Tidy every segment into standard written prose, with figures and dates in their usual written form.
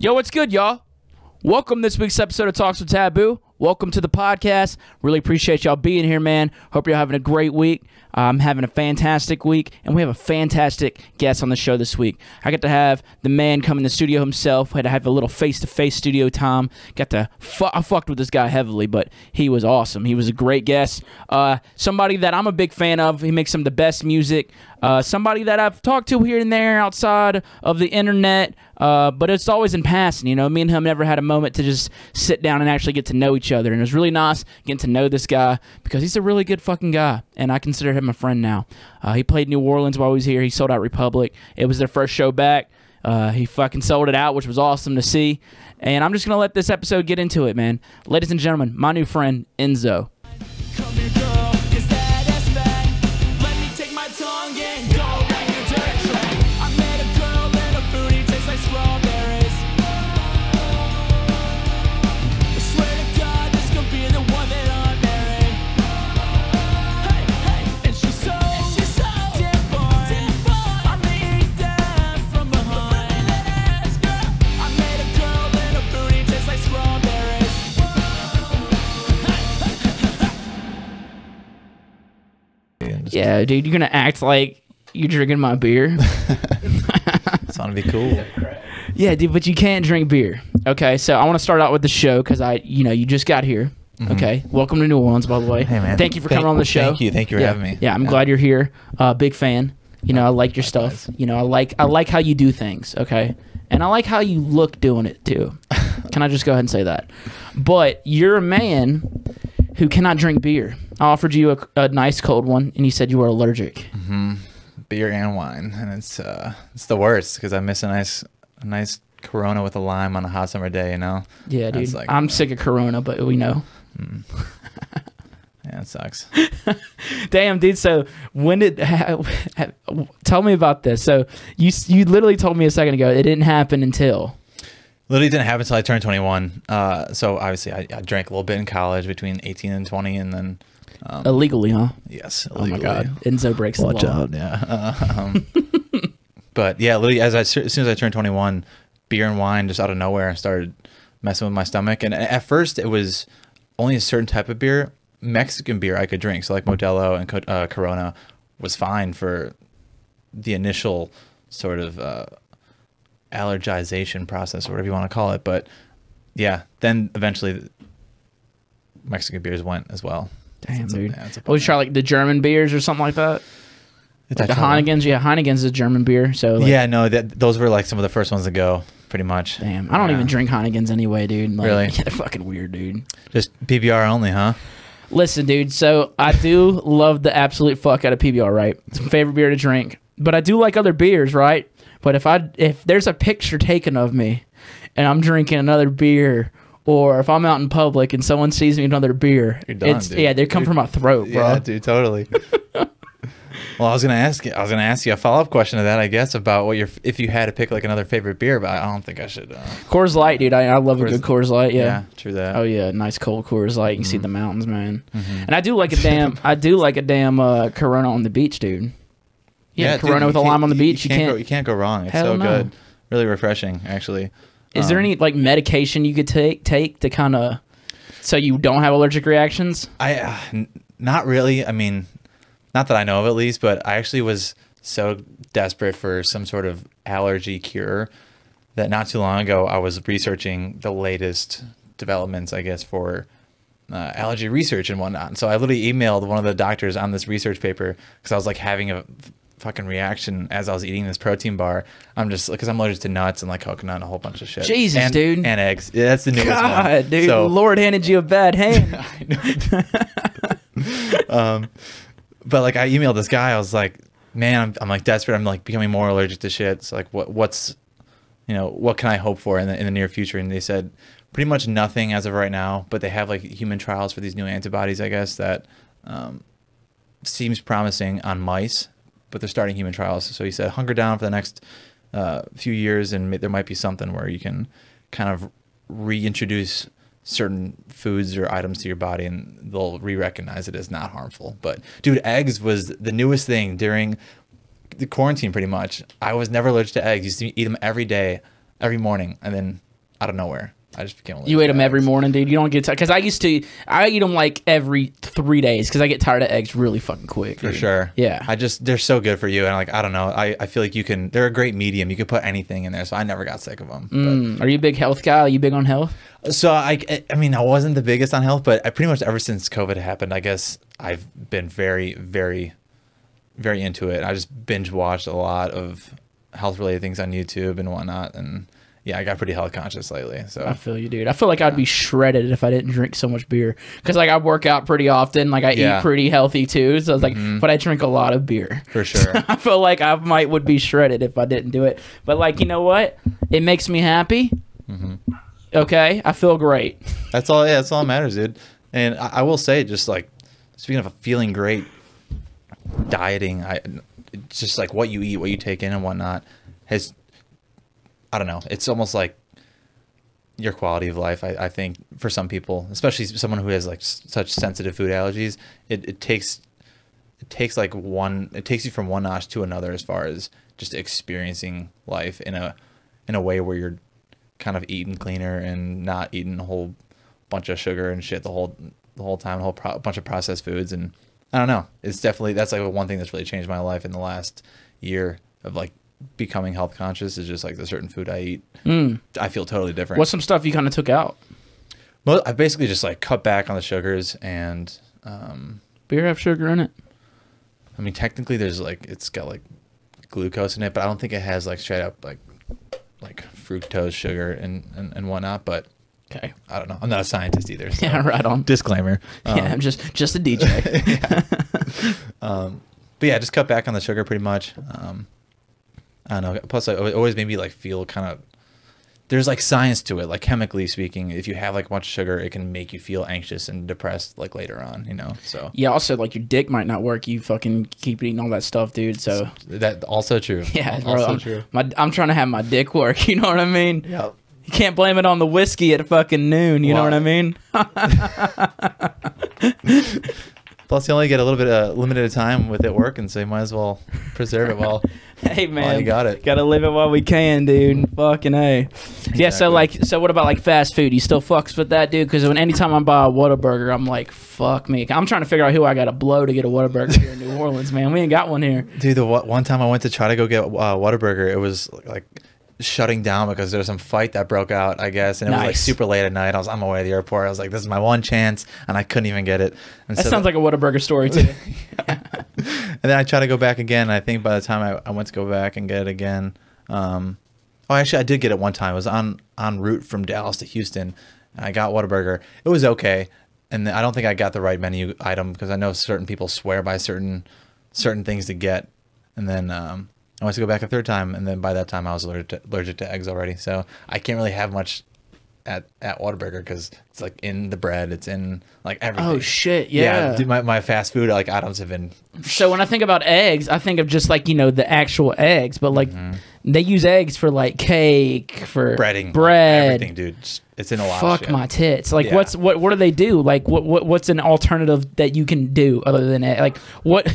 Yo, what's good, y'all? Welcome to this week's episode of Talks with TVBOO. Welcome to the podcast. Really appreciate y'all being here, man. Hope you're having a great week. I'm having a fantastic week, and we have a fantastic guest on the show this week. I get to have the man come in the studio himself. I had to have a little face-to-face studio time. I fucked with this guy heavily, but he was awesome. He was a great guest. Somebody that I'm a big fan of. He makes some of the best music. Somebody that I've talked to here and there outside of the internet, but it's always in passing. You know, me and him never had a moment to just sit down and actually get to know each other, and it was really nice getting to know this guy because he's a really good fucking guy, and I consider him a friend now. He played New Orleans while he was here. He sold out Republic. It was their first show back. He fucking sold it out, which was awesome to see, and I'm just gonna let this episode get into it, man. Ladies and gentlemen, my new friend INZO. Yeah, dude, you're gonna act like you're drinking my beer. It's gonna be cool. Yeah, dude, but you can't drink beer. Okay, so I want to start out with the show because you just got here. Okay, welcome to New Orleans, by the way. Hey, man. Thank you for coming on the show. Thank you for having me. Yeah, I'm glad you're here. Big fan. You know, I like your stuff. You know, I like how you do things. Okay, and I like how you look doing it too. Can I just go ahead and say that? But you're a man who cannot drink beer. I offered you a nice cold one, and you said you were allergic. Beer and wine, and it's the worst because I miss a nice Corona with a lime on a hot summer day. You know? Yeah, dude. Like, I'm sick of Corona, but we know. Yeah, it sucks. Damn, dude. So when did tell me about this? So you literally told me a second ago it didn't happen until. Literally didn't happen until I turned 21. So obviously I drank a little bit in college between 18 and 20, and then illegally, huh? Yes, illegally. Oh my God, INZO breaks the law. Watch out, yeah. But yeah, literally as soon as I turned 21, beer and wine just out of nowhere started messing with my stomach. And at first it was only a certain type of beer. Mexican beer I could drink, so like Modelo and Corona was fine for the initial sort of allergization process or whatever you want to call it. But yeah, then eventually Mexican beers went as well. Damn, dude. Always try like the German beers or something like that. Like the Heineken's. Yeah, Heineken's is a German beer. So like, yeah, no, those were like some of the first ones to go, pretty much. Damn, I don't even drink Heineken's anyway, dude. Like, really? Yeah, they're fucking weird, dude. Just PBR only, huh? Listen, dude, so I do love the absolute fuck out of PBR, right? It's my favorite beer to drink. But I do like other beers, right? But if there's a picture taken of me and I'm drinking another beer, or if I'm out in public and someone sees me with another beer, you're done, dude. Yeah, they come from my throat, bro. Yeah, dude, totally. Well, I was gonna ask you a follow-up question to that, I guess, about if you had to pick like another favorite beer, but I don't think I should. Coors Light, dude. I love a good Coors Light. Yeah, true that. Oh yeah, nice cold Coors Light. You can see the mountains, man. And I do like a damn Corona on the beach, dude. Yeah, Corona dude, with a lime on the beach. You can't go wrong. It's so good. Really refreshing, actually. Is there any like medication you could take to kind of so you don't have allergic reactions? Not really. I mean, not that I know of at least, but I actually was so desperate for some sort of allergy cure that not too long ago I was researching the latest developments, I guess, for allergy research and whatnot. And so I literally emailed one of the doctors on this research paper because I was like having a fucking reaction as I was eating this protein bar. I'm just because I'm allergic to nuts and like coconut and a whole bunch of shit. Jesus, dude. And eggs. Yeah, that's the newest one. God, dude. So, Lord handed you a bad hand. But like I emailed this guy. I was like, man, I'm like desperate. I'm like becoming more allergic to shit. So like what can I hope for in the near future? And they said pretty much nothing as of right now, but they have like human trials for these new antibodies, I guess, that seems promising on mice, but they're starting human trials. So he said, hunker down for the next few years, and there might be something where you can kind of reintroduce certain foods or items to your body and they'll re-recognize it as not harmful. But dude, eggs was the newest thing during the quarantine pretty much. I was never allergic to eggs. Used to eat them every day, every morning, and then out of nowhere. I just became allergic. You ate to them every eggs. morning, dude. You don't get tired because I eat them like every 3 days because I get tired of eggs really fucking quick. For dude. sure. Yeah. They're so good for you, and like I don't know, I feel like they're a great medium. You could put anything in there, so I never got sick of them. Are you a big health guy? Are you big on health? So I mean, I wasn't the biggest on health, but I pretty much ever since COVID happened, I guess I've been very, very, very into it. I just binge watched a lot of health related things on YouTube and whatnot, and yeah, I got pretty health conscious lately. So I feel you, dude. I feel like I'd be shredded if I didn't drink so much beer. Because like I work out pretty often, like I eat pretty healthy too. So I was like, but I drink a lot of beer. For sure. I feel like I would be shredded if I didn't do it. But like, you know what? It makes me happy. Okay, I feel great. That's all. Yeah, that's all that matters, dude. And I will say, just like speaking of feeling great, dieting, it's just like what you eat, what you take in, and whatnot has. I don't know. It's almost like your quality of life. I think for some people, especially someone who has like such sensitive food allergies, it takes you from one notch to another as far as just experiencing life in a way where you're kind of eating cleaner and not eating a whole bunch of sugar and shit the whole time, bunch of processed foods. And I don't know. It's definitely, that's like one thing that's really changed my life in the last year of like becoming health conscious is just like the certain food I eat. I feel totally different. What's some stuff you kind of took out? Well, I basically just like cut back on the sugars and Beer have sugar in it? I mean, technically there's like, it's got like glucose in it, but I don't think it has like straight up like fructose sugar and whatnot. But okay, I don't know. I'm not a scientist either. So. Yeah, right on. Disclaimer. Yeah, I'm just a DJ. But yeah, just cut back on the sugar pretty much. I don't know. Plus, it always made me like feel kind of. There's like science to it, like chemically speaking. If you have like a bunch of sugar, it can make you feel anxious and depressed like later on, you know. So yeah, also like your dick might not work. You fucking keep eating all that stuff, dude. So that also true. Yeah, also bro, true. I'm trying to have my dick work. You know what I mean? Yeah. You can't blame it on the whiskey at fucking noon. You know what I mean? Plus, you only get a little bit limited time with it working, so you might as well preserve it while. Hey man, you got it. Gotta live it while we can, dude. Fucking A. Exactly. Yeah. So what about like fast food? You still fucks with that, dude? Because anytime I buy a Whataburger, I'm like, fuck me. I'm trying to figure out who I gotta blow to get a Whataburger here in New Orleans, man. We ain't got one here. Dude, one time I went to try to go get Whataburger, it was like shutting down because there was some fight that broke out, I guess, and it was like super late at night. I was on my way to the airport. I was like, this is my one chance, and I couldn't even get it. And that sounds like a Whataburger story too. And then I tried to go back again. I think by the time I went to go back and get it again, actually I did get it one time. It was en route from Dallas to Houston. And I got Whataburger. It was okay, and I don't think I got the right menu item because I know certain people swear by certain things to get, and then I went to go back a third time, and then by that time I was allergic to eggs already. So I can't really have much at Whataburger because it's like in the bread, it's in like everything. Oh shit, yeah. Dude, my fast food like items have been. So when I think about eggs, I think of just like, you know, the actual eggs, but like they use eggs for like cake, for bread, everything, dude. It's in a lot of shit. Fuck my tits. Like what do they do? Like what's an alternative that you can do other than egg? Like what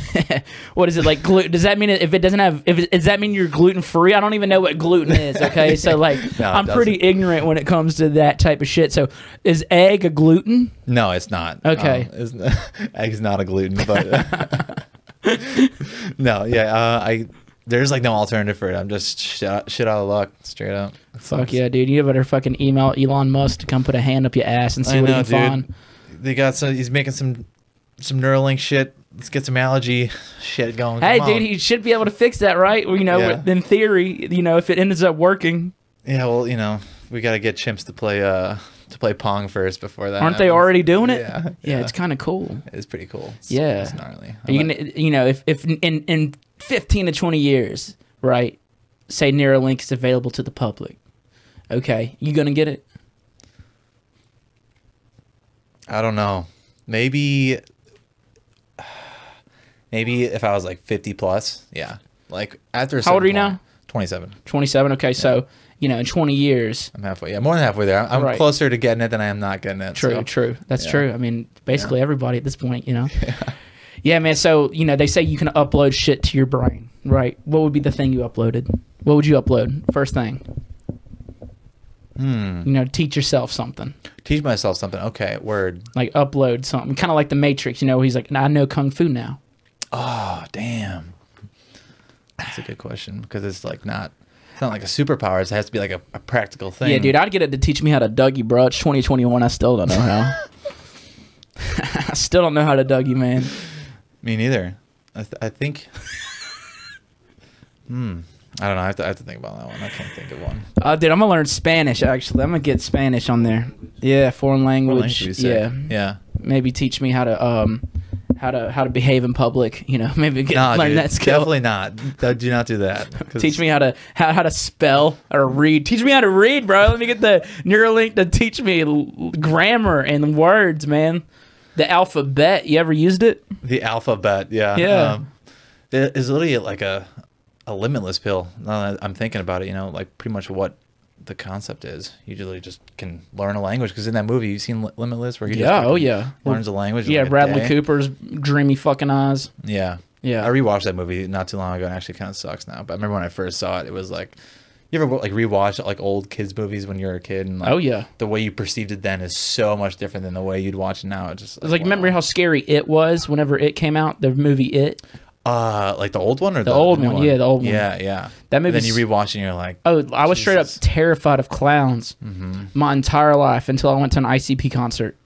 what is it like does that mean if it doesn't have does that mean you're gluten free? I don't even know what gluten is, okay? So like no, I'm pretty ignorant when it comes to that type of shit. So is egg a gluten? No, it's not. Okay. Egg's not a gluten, but no, yeah, there's like no alternative for it. I'm just shit out of luck, straight up. Fuck yeah, dude. You better fucking email Elon Musk to come put a hand up your ass and see what he can find. They got he's making some Neuralink shit. Let's get some allergy shit going. Hey, dude, he should be able to fix that, right? You know, in theory, you know, if it ends up working. Yeah, well, you know, we got to get chimps to play Pong first before that. Aren't they already doing it? Yeah, it's kind of cool. It's pretty cool. It's gnarly. Are you gonna, you know, if in 15 to 20 years, right? Say Neuralink is available to the public. Okay, you gonna get it? I don't know. Maybe if I was like 50 plus, yeah. Like after a How old are you now? 27. 27. Okay, so you know, in 20 years, I'm halfway. Yeah, more than halfway there. I'm closer to getting it than I am not getting it. True, so. true. That's true. I mean, basically everybody at this point, you know. Yeah, man. So you know, they say you can upload shit to your brain, right? What would be the thing you uploaded? What would you upload first thing? You know, teach yourself something. Teach myself something. Okay, word. Like upload something. Kind of like the Matrix, you know, he's like, I know Kung Fu now. Oh, damn. That's a good question because it's like not like a superpower. It has to be like a practical thing. Yeah, dude, I'd get it to teach me how to Dougie, bro. It's 2021. I still don't know how. I still don't know how to Dougie, man. Me neither. I think... I don't know. I have to think about that one. I can't think of one. Dude, I'm gonna learn Spanish. Actually, I'm gonna get Spanish on there. Yeah, foreign language. Yeah, yeah. Maybe teach me how to behave in public. You know, maybe learn that skill. Definitely not. Do not do that. Teach me how to spell or read. Teach me how to read, bro. Let me get the Neuralink to teach me grammar and words, man. The alphabet. You ever used it? The alphabet. Yeah. Yeah. It's literally like a limitless pill. Now that I'm thinking about it, you know, like pretty much what the concept is. You literally just can learn a language because in that movie, you've seen Limitless where he just learns a language. Yeah, like Bradley Cooper's dreamy fucking eyes. Yeah. Yeah. I rewatched that movie not too long ago and it actually kind of sucks now. But I remember when I first saw it, it was like, you ever like rewatch like old kids movies when you were a kid and like, the way you perceived it then is so much different than the way you'd watch it now. It's just like, remember how scary It was whenever It came out, the movie It? Like the old one or the old one? Yeah, the old one. Yeah, yeah. That movie. Then you rewatch and you're like, oh, I was straight up terrified of clowns my entire life until I went to an ICP concert.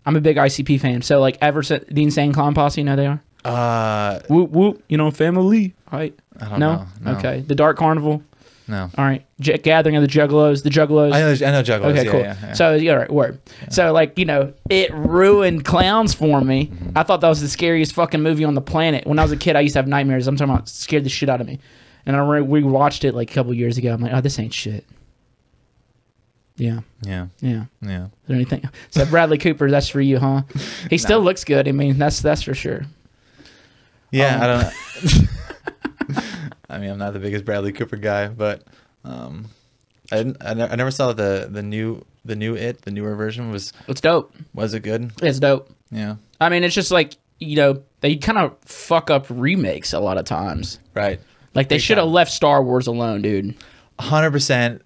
I'm a big ICP fan, so like ever since the Insane Clown Posse, you know they are. Whoop whoop, you know, family, right? I don't know. No. Okay, the Dark Carnival. No. All right. Gathering of the Juggalos. The Juggalos. I know Juggalos. Okay, cool. Yeah. So, yeah, all right, word. Yeah. So, like, you know, it ruined clowns for me. I thought that was the scariest fucking movie on the planet. When I was a kid, I used to have nightmares. I'm talking about scared the shit out of me. And I rewatched it like a couple years ago. I'm like, oh, this ain't shit. Yeah. Yeah. Yeah. Yeah. Is there anything? So, Bradley Cooper, that's for you, huh? He still looks good. I mean, that's for sure. Yeah, I don't know. I mean, I'm not the biggest Bradley Cooper guy, but I never saw the newer version. It's dope. Was it good? It's dope. Yeah. I mean, it's just like, you know, they kind of fuck up remakes a lot of times. Right. Like they should have left Star Wars alone, dude. 100%.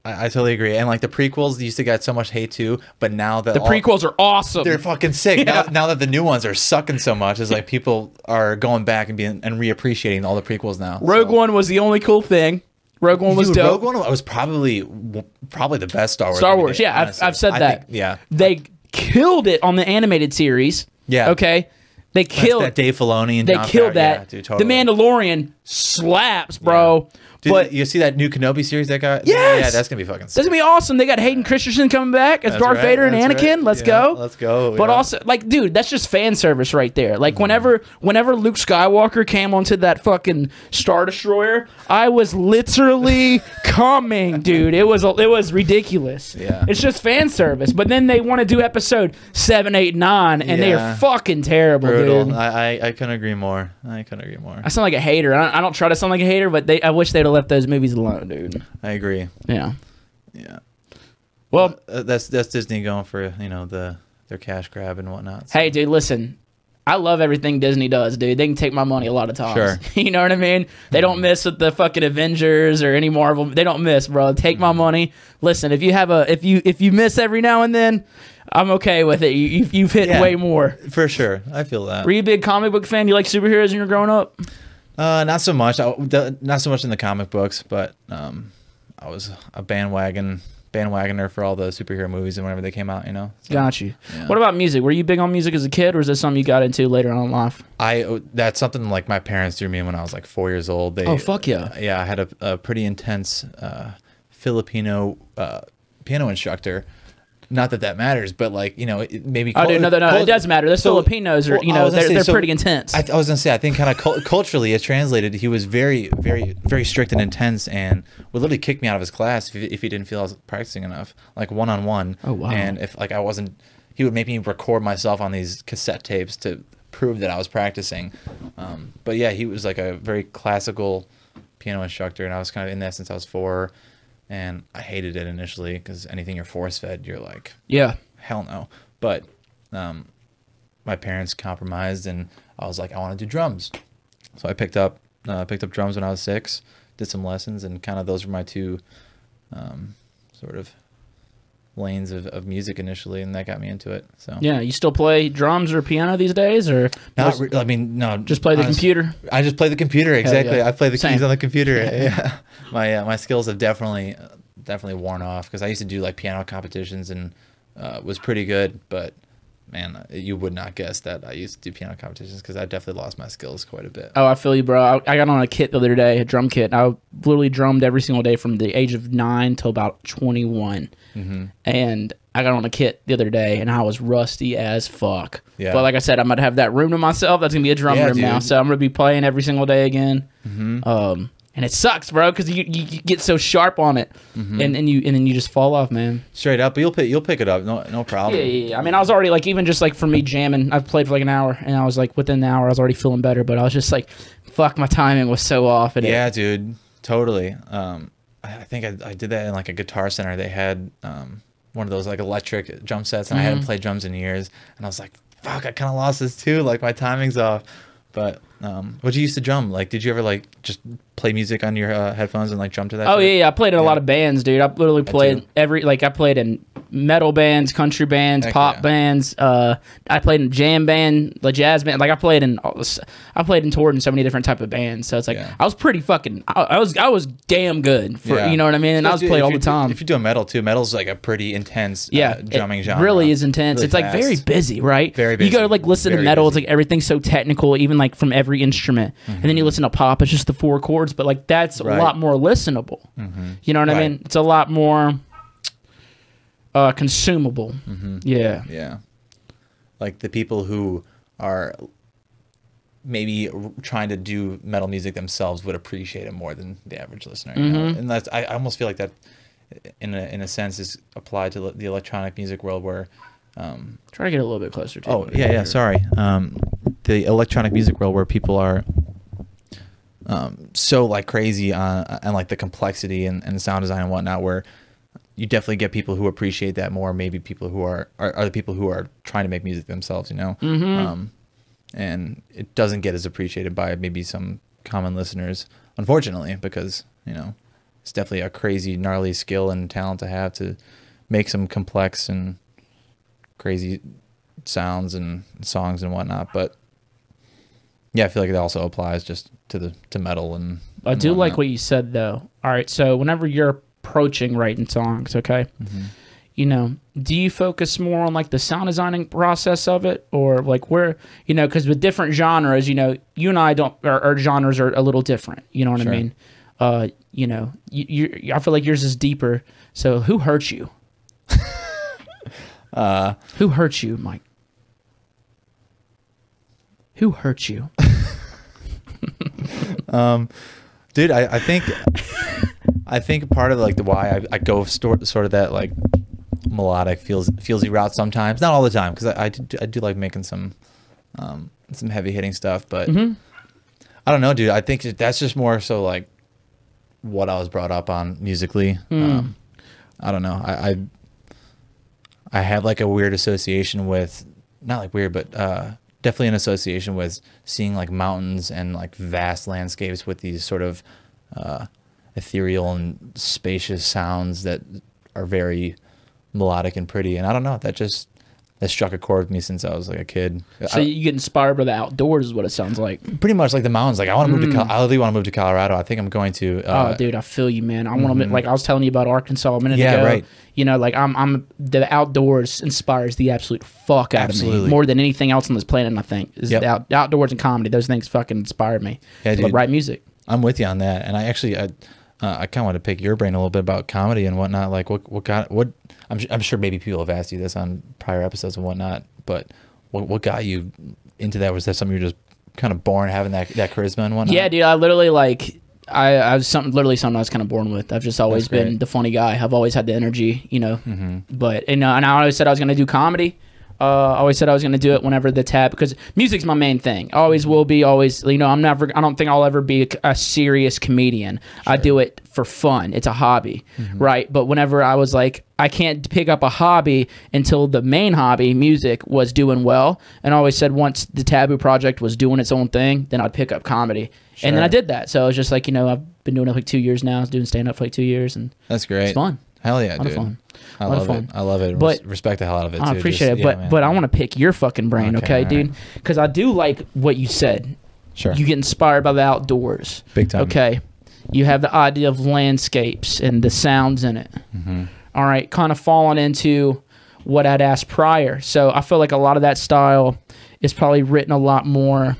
I totally agree. And like the prequels used to get so much hate too, but now that the prequels are awesome. They're fucking sick. Yeah. Now that the new ones are sucking so much, it's like people are going back and reappreciating all the prequels now. Rogue One was the only cool thing. Rogue One was dope. Rogue One was probably the best Star Wars. Star Wars, yeah, I've said that. Yeah, they killed it on the animated series. Yeah, okay. They killed that Dave Filoni and they Jon killed Favreau. that. Yeah, dude, totally. The Mandalorian slaps, bro. Yeah. But you see that new Kenobi series that got? Yes! Yeah, that's gonna be fucking sick. That's gonna be awesome. They got Hayden Christensen coming back as Darth Vader and Anakin. Right. Let's go. Let's go. But also, like, dude, that's just fan service right there. Like, whenever Luke Skywalker came onto that fucking Star Destroyer, I was literally coming, dude. It was ridiculous. Yeah. It's just fan service. But then they want to do episode 7, 8, 9, and they are fucking terrible, brutal. dude. I couldn't agree more. I sound like a hater. I don't try to sound like a hater, but I wish they'd have left those movies alone, dude. I agree. Yeah. Yeah. Well, that's Disney going for, you know, their cash grab and whatnot. So. Hey, dude, listen. I love everything Disney does, dude. They can take my money a lot of times. Sure. You know what I mean? They don't miss with the fucking Avengers or any Marvel. They don't miss, bro. Take my money. Listen, if you miss every now and then, I'm okay with it. You've hit way more. For sure. I feel that. Were you a big comic book fan? You like superheroes when you were growing up? Not so much. Not so much in the comic books, but I was a bandwagoner for all the superhero movies and whenever they came out, you know. So, got you. Yeah. What about music? Were you big on music as a kid, or is this something you got into later on in life? That's something like my parents threw me in when I was like 4 years old. Oh fuck yeah! Yeah, I had a pretty intense Filipino piano instructor. Not that matters, but like, you know, maybe. Oh, dude, no, it does matter. Those Filipinos are, you know, they're pretty intense. I was gonna say, I think kind of culturally, it translated. He was very, very, very strict and intense, and would literally kick me out of his class if he didn't feel I was practicing enough, like one-on-one. Oh wow! And if like I wasn't, he would make me record myself on these cassette tapes to prove that I was practicing. But yeah, he was like a very classical piano instructor, and I was kind of in that since I was 4. And I hated it initially because anything you're force-fed, you're like, yeah, hell no. But my parents compromised, and I was like, I want to do drums. So I picked up drums when I was 6, did some lessons, and kind of those were my two sort of lanes of music initially, and that got me into it. So Yeah, you still play drums or piano these days, or I mean, no, just play the computer? I just play the computer. Exactly. Yeah. I play the Same. keys on the computer. Yeah. My skills have definitely worn off, because I used to do like piano competitions and was pretty good, but man, you would not guess that I used to do piano competitions, because I definitely lost my skills quite a bit. Oh, I feel you, bro. I got on a kit the other day, a drum kit. I literally drummed every single day from the age of 9 till about 21. And I got on a kit the other day, and I was rusty as fuck. Yeah. But like I said, I'm going to have that room to myself. That's going to be a drum room now. So I'm going to be playing every single day again. And it sucks, bro, because you get so sharp on it, and then you just fall off, man. Straight up, but you'll pick it up, no problem. Yeah. I mean, I was already like, even just like for me jamming, I've played for like an hour, and I was like, within the hour, I was already feeling better. But I was just like, fuck, my timing was so off. And Yeah, dude, totally. I think I did that in like a Guitar Center. They had one of those like electric drum sets, and I hadn't played drums in years, and I was like, fuck, I kind of lost this too. Like my timing's off. But what you used to drum? Like, did you ever like just play music on your headphones and like drum to that? Oh yeah, I played in a lot of bands, dude. I literally played I played in metal bands, country bands, pop bands. I played in jam band, like jazz band. Like I played and toured in so many different type of bands. So it's like I was pretty fucking. I was damn good for you know what I mean. And I was playing all the time. If you're doing metal too, metal's like a pretty intense drumming genre. Really is intense. Really it's like very busy, right? Very busy. You go to like listen to metal. It's like everything's so technical, even like from every instrument. And then you listen to pop. It's just the 4 chords, but like that's a lot more listenable. You know what I mean? It's a lot more consumable. Yeah. Like the people who are maybe trying to do metal music themselves would appreciate it more than the average listener. You know? And that's I almost feel like that in a sense is applied to the electronic music world, where try to get a little bit closer to Oh yeah, sorry. The electronic music world, where people are so like crazy and like the complexity and sound design and whatnot, where you definitely get people who appreciate that more. Maybe people who are the people who are trying to make music themselves, you know. And it doesn't get as appreciated by maybe some common listeners, unfortunately, because you know it's definitely a crazy gnarly skill and talent to have to make some complex and crazy sounds and songs and whatnot. But yeah, I feel like it also applies just to metal and I do like what you said though. All right, so whenever you're approaching writing songs, okay, you know, do you focus more on like the sound designing process of it, or like where, you know, because with different genres, you know, you and I don't, our genres are a little different. You know what I mean? You know, I feel like yours is deeper. So who hurt you? Who hurt you, Mike? Who hurt you? Dude, I think part of like the why I go sort of that like melodic feelsy route sometimes, not all the time, because I do like making some heavy hitting stuff, but I don't know, dude. I think that's just more so like what I was brought up on musically. I don't know. I have like a weird association with, not like weird, but definitely an association with seeing like mountains and like vast landscapes with these sort of ethereal and spacious sounds that are very melodic and pretty. And I don't know, that struck a chord with me since I was like a kid. So you get inspired by the outdoors is what it sounds like. Pretty much like the mountains. Like I want to move to I really want to move to Colorado. I think I'm going to. Oh, dude, I feel you, man. I want to, like I was telling you about Arkansas a minute ago. Right. You know, like I'm the outdoors inspires the absolute fuck out of me more than anything else on this planet. I think is the outdoors and comedy. Those things fucking inspired me to write music. I'm with you on that, and I actually I kind of want to pick your brain a little bit about comedy and whatnot. Like what I'm sure maybe people have asked you this on prior episodes and whatnot, but what got you into that? Was that something you're just kind of born having that charisma and whatnot? Yeah, dude. I literally like I was something I was kind of born with. I've just always been the funny guy. I've always had the energy, you know. But and I always said I was going to do comedy. I always said I was going to do it whenever the tab, because music's my main thing. Always will be, always, you know, I don't think I'll ever be a serious comedian. I do it for fun. It's a hobby, right? But whenever I was like, I can't pick up a hobby until the main hobby, music, was doing well. And I always said once the TVBOO project was doing its own thing, then I'd pick up comedy. And then I did that. So it was just like, you know, I've been doing it for like 2 years now. I was doing stand-up for like 2 years. And that's great. It's fun. Hell yeah, A lot of dude. fun. I A lot of love fun. it. I love it. But Respect the hell out of it, too. I appreciate it. Man. But I want to pick your fucking brain, okay, all dude? right. Because I do like what you said. Sure. You get inspired by the outdoors. Big time. Okay. You have the idea of landscapes and the sounds in it. Mm-hmm. All right. Kind of falling into what I'd asked prior. So I feel like a lot of that style is probably written a lot more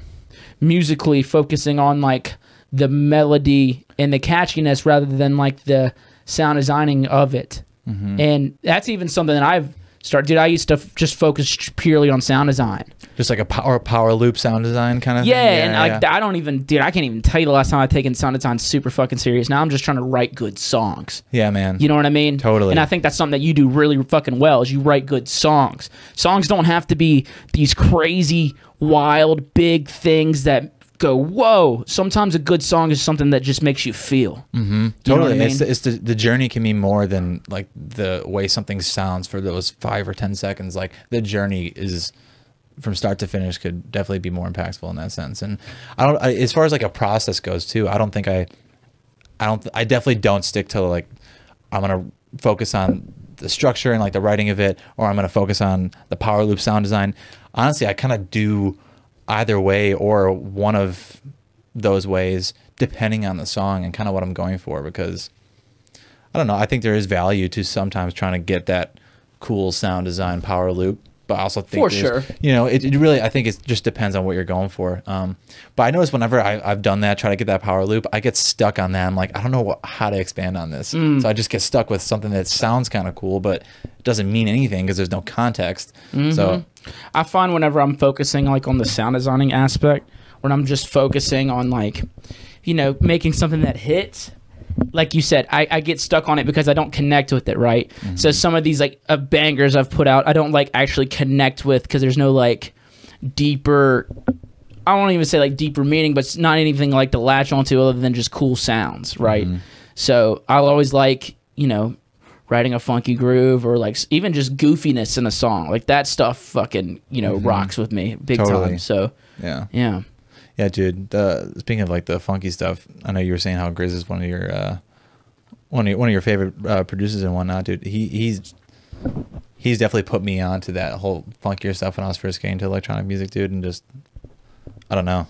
musically, focusing on like the melody and the catchiness rather than like the sound designing of it. Mm-hmm. And that's even something that I've started. Dude, I used to just focus purely on sound design. Just like a power loop sound design kind of thing? And like I don't even, dude, I can't even tell you the last time I've taken sound design super fucking serious. Now I'm just trying to write good songs. Yeah, man. You know what I mean? Totally. And I think that's something that you do really fucking well is you write good songs. Songs don't have to be these crazy, wild, big things that go, whoa. Sometimes a good song is something that just makes you feel. Mm-hmm. You Totally. know what I mean? It's the journey can be more than like the way something sounds for those 5 or 10 seconds. Like the journey is from start to finish could definitely be more impactful in that sense. And as far as like a process goes too, I definitely don't stick to like, I'm going to focus on the structure and like the writing of it, or I'm going to focus on the power loop sound design. Honestly, I kind of do either way or one of those ways depending on the song and kind of what I'm going for, because I don't know, I think there is value to sometimes trying to get that cool sound design power loop, but I also think you know, it really, I think it just depends on what you're going for. But I notice whenever I've done that, try to get that power loop, I get stuck on that. I'm like, I don't know how to expand on this. So I just get stuck with something that sounds kind of cool, but it doesn't mean anything because there's no context. So I find whenever I'm focusing like on the sound designing aspect, when I'm just focusing on like, you know, making something that hits, like you said, I get stuck on it because I don't connect with it, right? So some of these like bangers I've put out, I don't like actually connect with because there's no like deeper, I won't even say like deeper meaning, but it's not anything like to latch onto other than just cool sounds, right? So I'll always like, you know, writing a funky groove or like even just goofiness in a song. Like that stuff fucking, you know, rocks with me big time. So yeah. Yeah, dude. Speaking of like the funky stuff, I know you were saying how Grizz is one of your favorite producers and whatnot, dude. He's definitely put me on to that whole funkier stuff when I was first getting into electronic music, dude. And just, I don't know,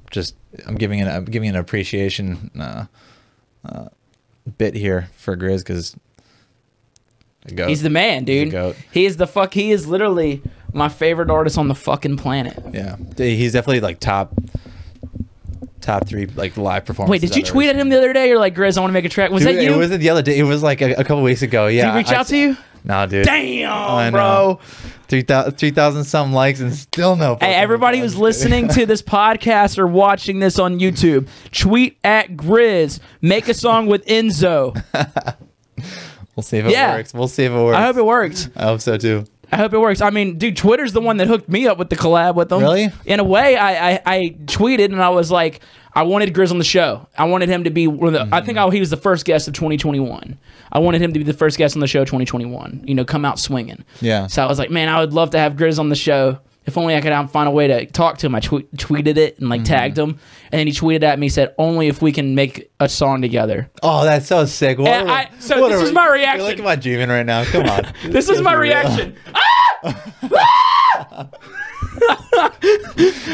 just I'm giving an appreciation bit here for Grizz because he's the man, dude. He is he is literally my favorite artist on the fucking planet. Yeah, he's definitely like top 3 like live performances. Wait, did you tweet at him the other day? You're like, Grizz, I want to make a track. Was dude, that you? It wasn't the other day. It was like a couple weeks ago. Yeah. Did he reach out to you? Nah, dude. Damn, bro. 3,000 something likes and still no. Hey, everybody who's listening to this podcast or watching this on YouTube, tweet at Grizz. Make a song with INZO. We'll see if it works. We'll see if it works. I hope it works. I hope so too. I hope it works. I mean, dude, Twitter's the one that hooked me up with the collab with them. Really? In a way, I tweeted and I was like, I wanted Grizz on the show. I wanted him to be one of the, I think he was the first guest of 2021. I wanted him to be the first guest on the show 2021. You know, come out swinging. Yeah. So I was like, man, I would love to have Grizz on the show. If only I could find a way to talk to him. I tweeted it and like tagged him, and then he tweeted at me, said, "Only if we can make a song together." Oh, that's so sick. This is my reaction. Look at my dreaming right now. Come on. This is my reaction.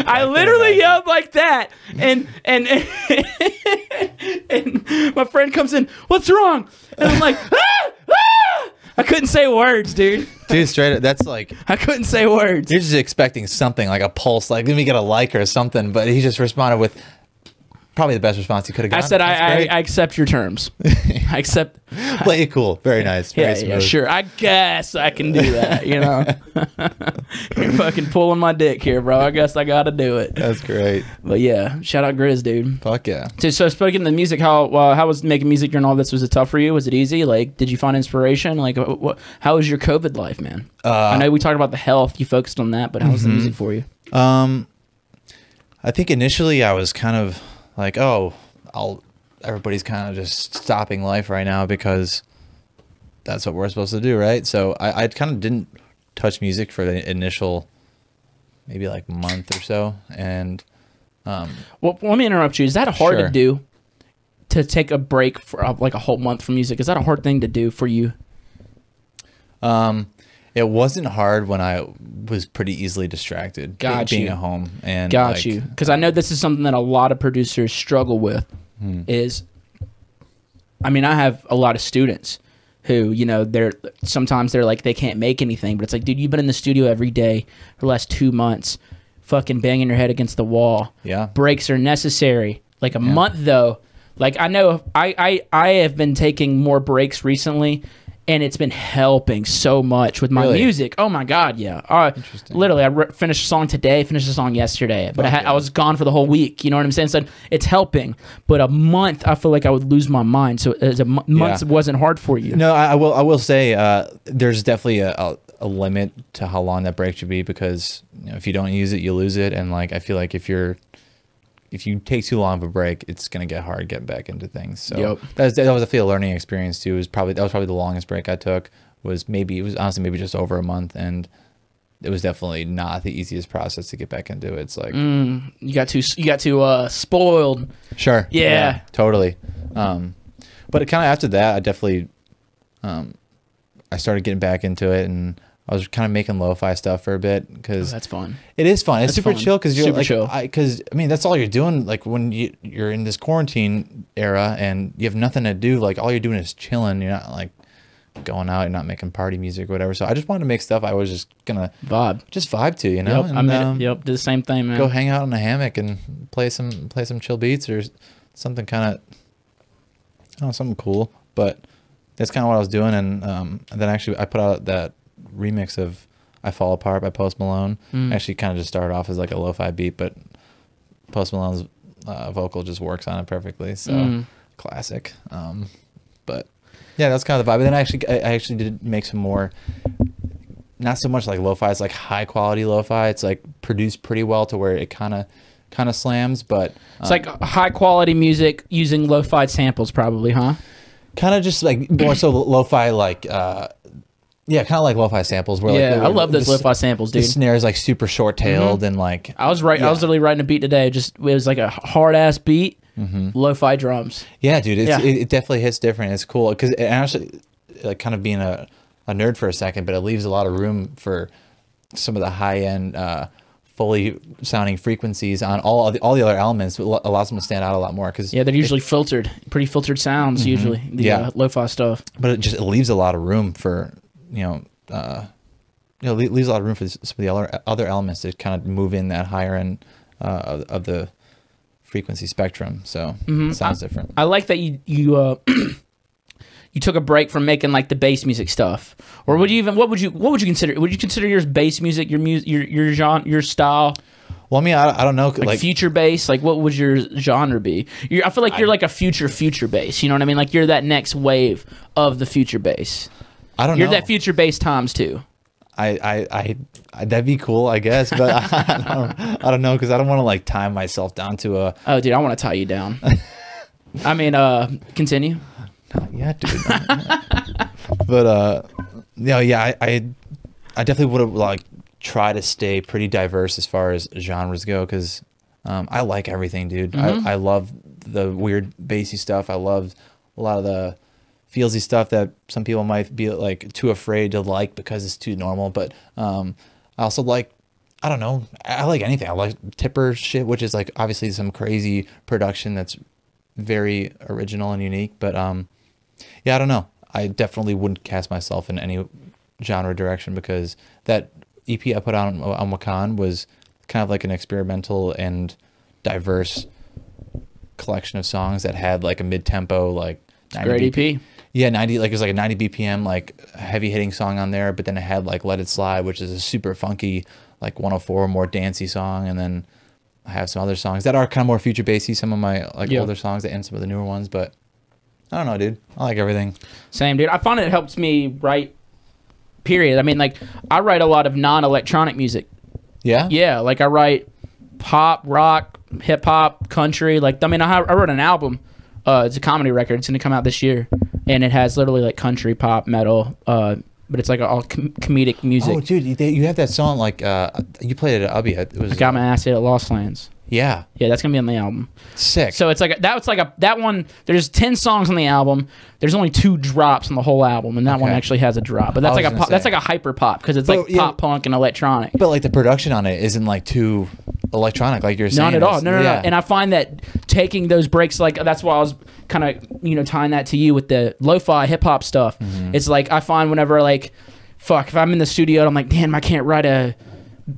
I literally yelled like that, and my friend comes in. What's wrong? And I'm like, I couldn't say words, dude. Dude, straight up, that's like... I couldn't say words. You're just expecting something, like a pulse, like, let me get a like or something, but he just responded with probably the best response he could have gotten. I said, I accept your terms. I accept... Play it cool. Very nice. Very smooth. Yeah, sure. I guess I can do that, you know? You're fucking pulling my dick here, bro. I guess I gotta do it. That's great. But yeah, shout out Grizz, dude. Fuck yeah. So speaking of the music, how was making music during all this? Was it tough for you? Was it easy? Like, did you find inspiration? Like, how was your COVID life, man? I know we talked about the health. You focused on that, but how was the music for you? I think initially I was kind of like, oh, everybody's kind of just stopping life right now because that's what we're supposed to do, right? So I kind of didn't touch music for the initial maybe like month or so. And well, let me interrupt you. Is that hard to do? to take a break for like a whole month from music? Is that a hard thing to do for you? It wasn't hard when I was pretty easily distracted being at home. And Got you. Because I know this is something that a lot of producers struggle with is, I mean, I have a lot of students who, you know, sometimes they're like, they can't make anything, but it's like, dude, you've been in the studio every day for the last 2 months, fucking banging your head against the wall. Yeah. Breaks are necessary. Like a month though, like I know I have been taking more breaks recently, and it's been helping so much with my music. Oh my God, yeah. Literally, I finished a song today, finished a song yesterday, but I was gone for the whole week. You know what I'm saying? So it's helping. But a month, I feel like I would lose my mind. So as a month wasn't hard for you. No, I will say there's definitely a limit to how long that break should be, because you know, if you don't use it, you lose it. And like I feel like if you take too long of a break, it's gonna get hard getting back into things. So that was I feel a learning experience too. That was probably the longest break I took. It was honestly maybe just over a month, and it was definitely not the easiest process to get back into it. It's like you got too spoiled. Sure. Yeah. Totally. But kind of after that, I definitely I started getting back into it, and I was kind of making lo-fi stuff for a bit, because that's fun. It is fun. It's super chill, because you're super like, chill. Because I mean, that's all you're doing. Like when you're in this quarantine era and you have nothing to do, like all you're doing is chilling. You're not like going out. You're not making party music or whatever. So I just wanted to make stuff I was just gonna vibe to, you know. Yep, and, did the same thing, man. Go hang out in a hammock and play some chill beats or something kind of, something cool. But that's kind of what I was doing, and then actually I put out that remix of I Fall Apart by Post Malone. Actually kind of just started off as like a lo-fi beat, but Post Malone's vocal just works on it perfectly. So classic. But yeah, that's kind of the vibe. But then I actually did make some more, not so much like lo-fi, it's like high quality lo-fi. It's like produced pretty well to where it kind of slams, but it's like high quality music using lo-fi samples probably, huh? Kind of just like more so lo-fi, like yeah, kind of like lo-fi samples. Where like, I love those lo-fi samples, dude. The snare is like super short-tailed and like I was literally writing a beat today. It was like a hard ass beat, lo-fi drums. Yeah, dude, it definitely hits different. It's cool because it actually, like, kind of being a nerd for a second, but it leaves a lot of room for some of the high-end, fully sounding frequencies on all the other elements. It allows them to stand out a lot more, because they're usually pretty filtered sounds usually. The lo-fi stuff, but it leaves a lot of room for leaves a lot of room for some of the other elements to kind of move in that higher end of the frequency spectrum. So it sounds different. I like that you you took a break from making like the bass music stuff, or what would you consider? Would you consider yours bass music, your genre, your style? Well, I mean, I don't know. Like future bass, like what would your genre be? I feel like you're like a future bass. You know what I mean? Like you're that next wave of the future bass. I don't know. You're that future bass times two. I that'd be cool, I guess, but I don't know, because I don't want to like tie myself down to a. Oh, dude, I want to tie you down. I mean, continue. Not yet, dude. But I definitely would have like try to stay pretty diverse as far as genres go, because I like everything, dude. I love the weird bassy stuff. I love a lot of the feelsy stuff that some people might be like too afraid to like because it's too normal. But I also like, I don't know, I like anything. I like Tipper shit, which is like obviously some crazy production that's very original and unique. But yeah, I don't know. I definitely wouldn't cast myself in any genre direction, because that EP I put out on Wakan was kind of like an experimental and diverse collection of songs that had like a mid-tempo, like great EP. Yeah, 90, like it was like a 90 BPM, like heavy hitting song on there, but then it had like Let It Slide, which is a super funky, like 104 more dancey song, and then I have some other songs that are kind of more future bassy, some of my like older songs and some of the newer ones, but I don't know, dude. I like everything. Same, dude. I find it helps me write, period. I mean, like, I write a lot of non-electronic music. Yeah? Yeah, like I write pop, rock, hip-hop, country. Like, I mean, I wrote an album. It's a comedy record. It's going to come out this year. And it has literally like country, pop, metal, but it's like all comedic music. Oh, dude, you have that song, like, you played it at Ubby. It was, I got my ass hit at Lost Lands. Yeah. Yeah, that's gonna be on the album. Sick. So it's like that one. There's 10 songs on the album. There's only 2 drops on the whole album, and that one actually has a drop. But that's like that's like a hyper pop because it's like pop punk and electronic. But like the production on it isn't like too electronic, like you're saying. Not at all. No. And I find that taking those breaks, like that's why I was kind of tying that to you with the lo-fi hip hop stuff. It's like I find whenever like, fuck, if I'm in the studio and I'm like, damn, I can't write a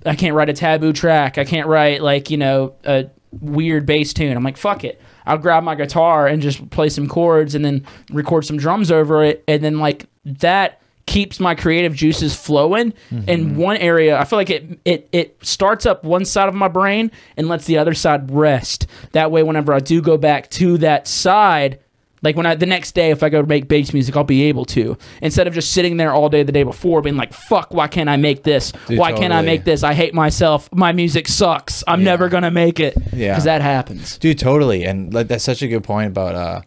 TVBOO track. I can't write like a weird bass tune. I'm like, fuck it. I'll grab my guitar and just play some chords and then record some drums over it, and then like that keeps my creative juices flowing in one area. I feel like it starts up one side of my brain and lets the other side rest. That way, whenever I do go back to that side, like the next day, if I go to make bass music, I'll be able to. Instead of just sitting there all day the day before being like, fuck, why can't I make this? Dude, why can't I make this? I hate myself. My music sucks. I'm never going to make it. Yeah. Because that happens. Dude, totally. And like that's such a good point about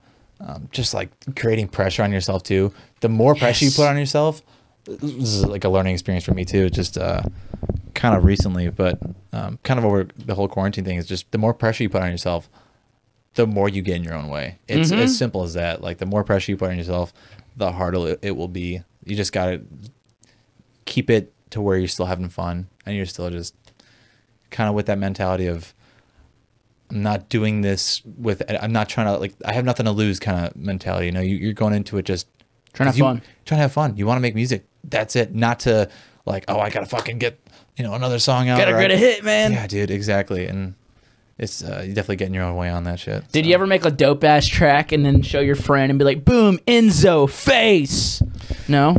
just like creating pressure on yourself too. The more pressure you put on yourself, this is like a learning experience for me too. Just kind of recently, but kind of over the whole quarantine thing is just the more pressure you put on yourself, the more you get in your own way. It's as simple as that. Like the more pressure you put on yourself, the harder it will be. You just got to keep it to where you're still having fun and you're still just kind of with that mentality of I'm not doing this I'm not trying to like, I have nothing to lose kind of mentality. You're going into it just trying to have fun. You want to make music. That's it. Not to like, oh, I got to fucking get, another song out. Gotta get a hit, man. Yeah, dude, exactly. And it's you definitely getting your own way on that shit. Did you ever make a dope ass track and then show your friend and be like, boom, INZO face? No?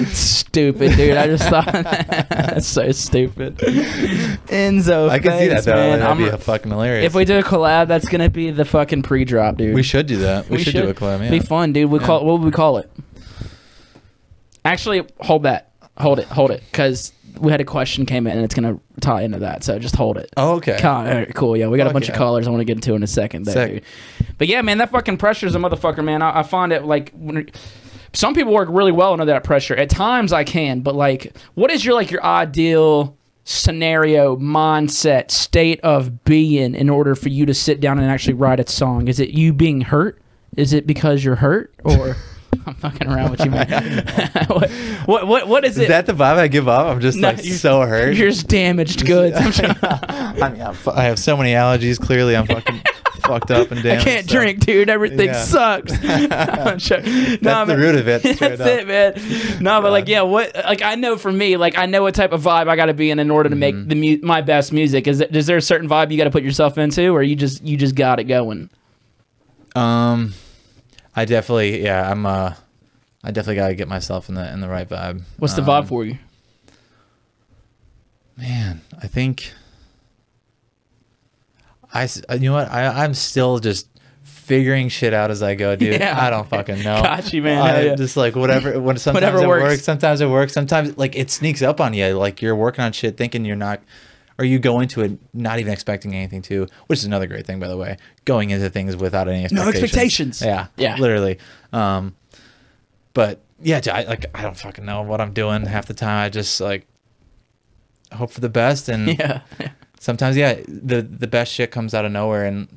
Stupid, dude. I just thought that's so stupid. INZO I can see that though. Man. That'd be fucking hilarious. If we do a collab, that's gonna be the fucking pre-drop, dude. We should do that. We should do a collab. Yeah. Be fun, dude. What would we call it? Actually, hold it, because we had a question came in and it's gonna tie into that. So just hold it. Oh, okay. All right, cool. Yeah, we got a bunch of callers I want to get into in a second, there, dude. But yeah, man, that fucking pressure is a motherfucker, man. I find it like some people work really well under that pressure. At times I can, but like, what is your ideal scenario, mindset, state of being in order for you to sit down and actually write a song? Is it you being hurt? Is it because you're hurt? Or I'm fucking around with you, man. what is it? Is that the vibe I give off? I'm just so hurt. You're just damaged goods. I mean, I have so many allergies. Clearly, I'm fucking fucked up and damaged. I can't drink, dude. Everything sucks. That's the root of it. That's it, man. No, but like, yeah, I know for me, like, I know what type of vibe I got to be in order to make my best music. Is there a certain vibe you got to put yourself into, or you just got it going? I definitely, I definitely got to get myself in the right vibe. What's the vibe for you? Man, I think you know what? I'm still just figuring shit out as I go, dude. Yeah. I don't fucking know. Got you, man. I'm just like whatever. Sometimes it works. Sometimes it works. Sometimes like it sneaks up on you. Like you're working on shit thinking you're not, or you go into it not even expecting anything to, which is another great thing, by the way. Going into things without any expectations. No expectations. Yeah. Literally. But yeah, I don't fucking know what I'm doing half the time. I just like hope for the best, and sometimes the best shit comes out of nowhere and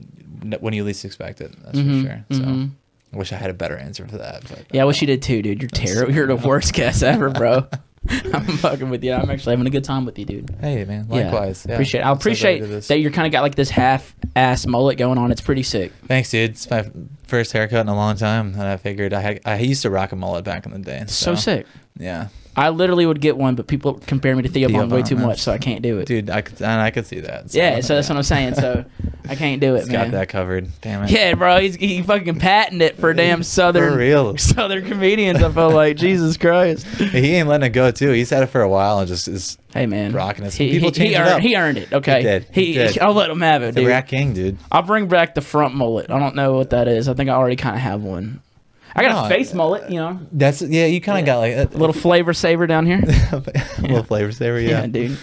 when you least expect it. That's for sure. So I wish I had a better answer for that. But yeah, I wish you did too, dude. You're terrible. You're the worst guest ever, bro. I'm fucking with you. I'm actually having a good time with you, dude. Hey, man. Likewise. Yeah. Appreciate it. I appreciate that you're kind of got like this half-ass mullet going on. It's pretty sick. Thanks, dude. It's my first haircut in a long time, and I figured I used to rock a mullet back in the day. So sick. Yeah. I literally would get one, but people compare me to TVBOO way too much, so I can't do it. Dude, I could see that. So, so that's what I'm saying. So I can't do it, He's man. got that covered. Damn it. Yeah, bro. He fucking patented it for damn southern comedians. I feel like Jesus Christ. He ain't letting it go too. He's had it for a while and just is. Hey, man. Rocking it. People change it up. He earned it. Okay. He did. I'll let him have it, dude. The Rat King, dude. I'll bring back the front mullet. I don't know what that is. I think I already kind of have one. I got a face mullet, you know. That's you kind of got like a little flavor saver down here. A little flavor saver, yeah, dude.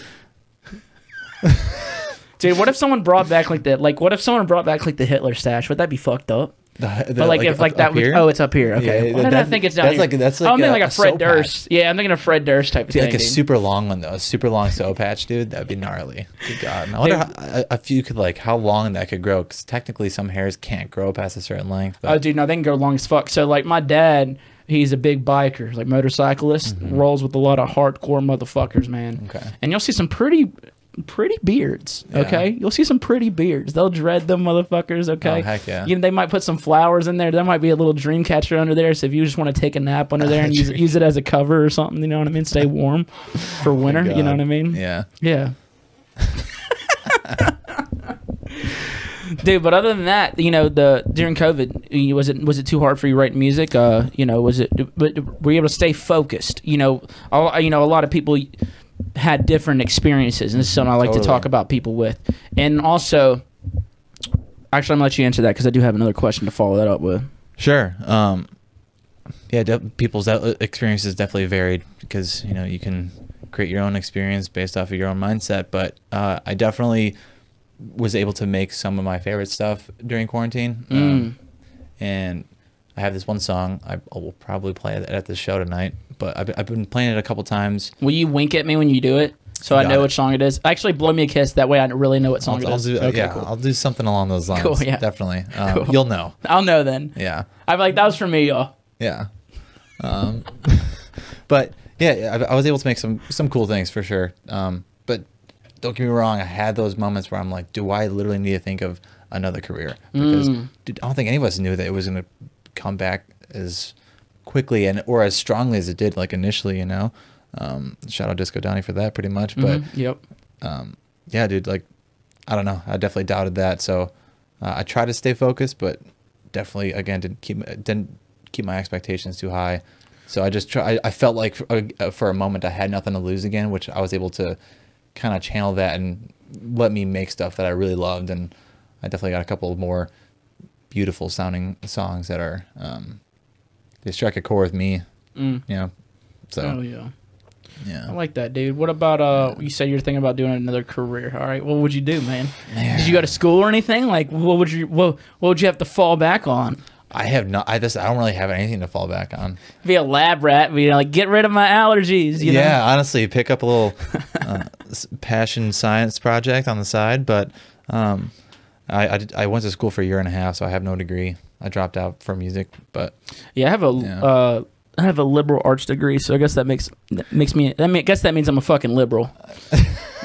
Dude, what if someone brought back like that? Like, what if someone brought back like the Hitler stash? Would that be fucked up? But like if like that up would, here? oh, it's up here. Okay. Yeah, Why did I think it's down that's here? like that's like I'm thinking like a a Fred soap Durst. patch. Yeah, I'm thinking a Fred Durst type of See, thing. like a dude. super long one though, a super long soap patch, dude. That'd be gnarly. Good God. And I wonder if you could like how long that could grow, because technically some hairs can't grow past a certain length. But. Oh, dude, no, they can go long as fuck. So like my dad, he's a big biker, like motorcyclist, rolls with a lot of hardcore motherfuckers, man. Okay. And you'll see some pretty beards. Yeah. Okay, you'll see some pretty beards. They'll dread them motherfuckers. Okay. Oh, heck yeah. You know, they might put some flowers in there. There might be a little dream catcher under there. So if you just want to take a nap under there and use it as a cover or something, you know what I mean? Stay warm for winter. You know what I mean? Yeah. Yeah. Dude, but other than that, you know, during COVID, was it too hard for you writing music? You know, were you able to stay focused? You know, a lot of people had different experiences, and this is something I like to talk about people with. And also, actually, I'm gonna let you answer that because I do have another question to follow that up with. Sure. Yeah, people's experiences definitely varied, because you know you can create your own experience based off of your own mindset. But I definitely was able to make some of my favorite stuff during quarantine. And I have this one song. I will probably play it at the show tonight, but I've been playing it a couple times. Will you wink at me when you do it, so I know which song it is? Actually, blow me a kiss. That way, I really know what song it is. Cool. I'll do something along those lines. Cool, yeah. Definitely. Cool. You'll know. I'll know then. Yeah. I'm like, that was for me, y'all. Yeah. But yeah, I was able to make some cool things for sure. But don't get me wrong, I had those moments where I'm like, do I literally need to think of another career? Because dude, I don't think any of us knew that it was going to come back as quickly or as strongly as it did, like initially, you know. Shout out Disco Donnie for that, pretty much. But yep. Yeah, dude, like I don't know, I definitely doubted that. So I tried to stay focused, but definitely again didn't keep my expectations too high. So I felt like for a moment I had nothing to lose again, which I was able to kind of channel that and let me make stuff that I really loved. And I definitely got a couple more beautiful sounding songs that are they strike a chord with me. You know. So oh yeah. Yeah. I like that, dude. What about you said you're thinking about doing another career. All right. What would you do, man? Did you go to school or anything? Like what would you have to fall back on? I have not. I don't really have anything to fall back on. Be a lab rat. You know, like get rid of my allergies. You know? Honestly, pick up a little passion science project on the side. But I went to school for a year and a half, so I have no degree. I dropped out for music, but yeah, I have a liberal arts degree, so I guess that makes me. I guess that means I'm a fucking liberal.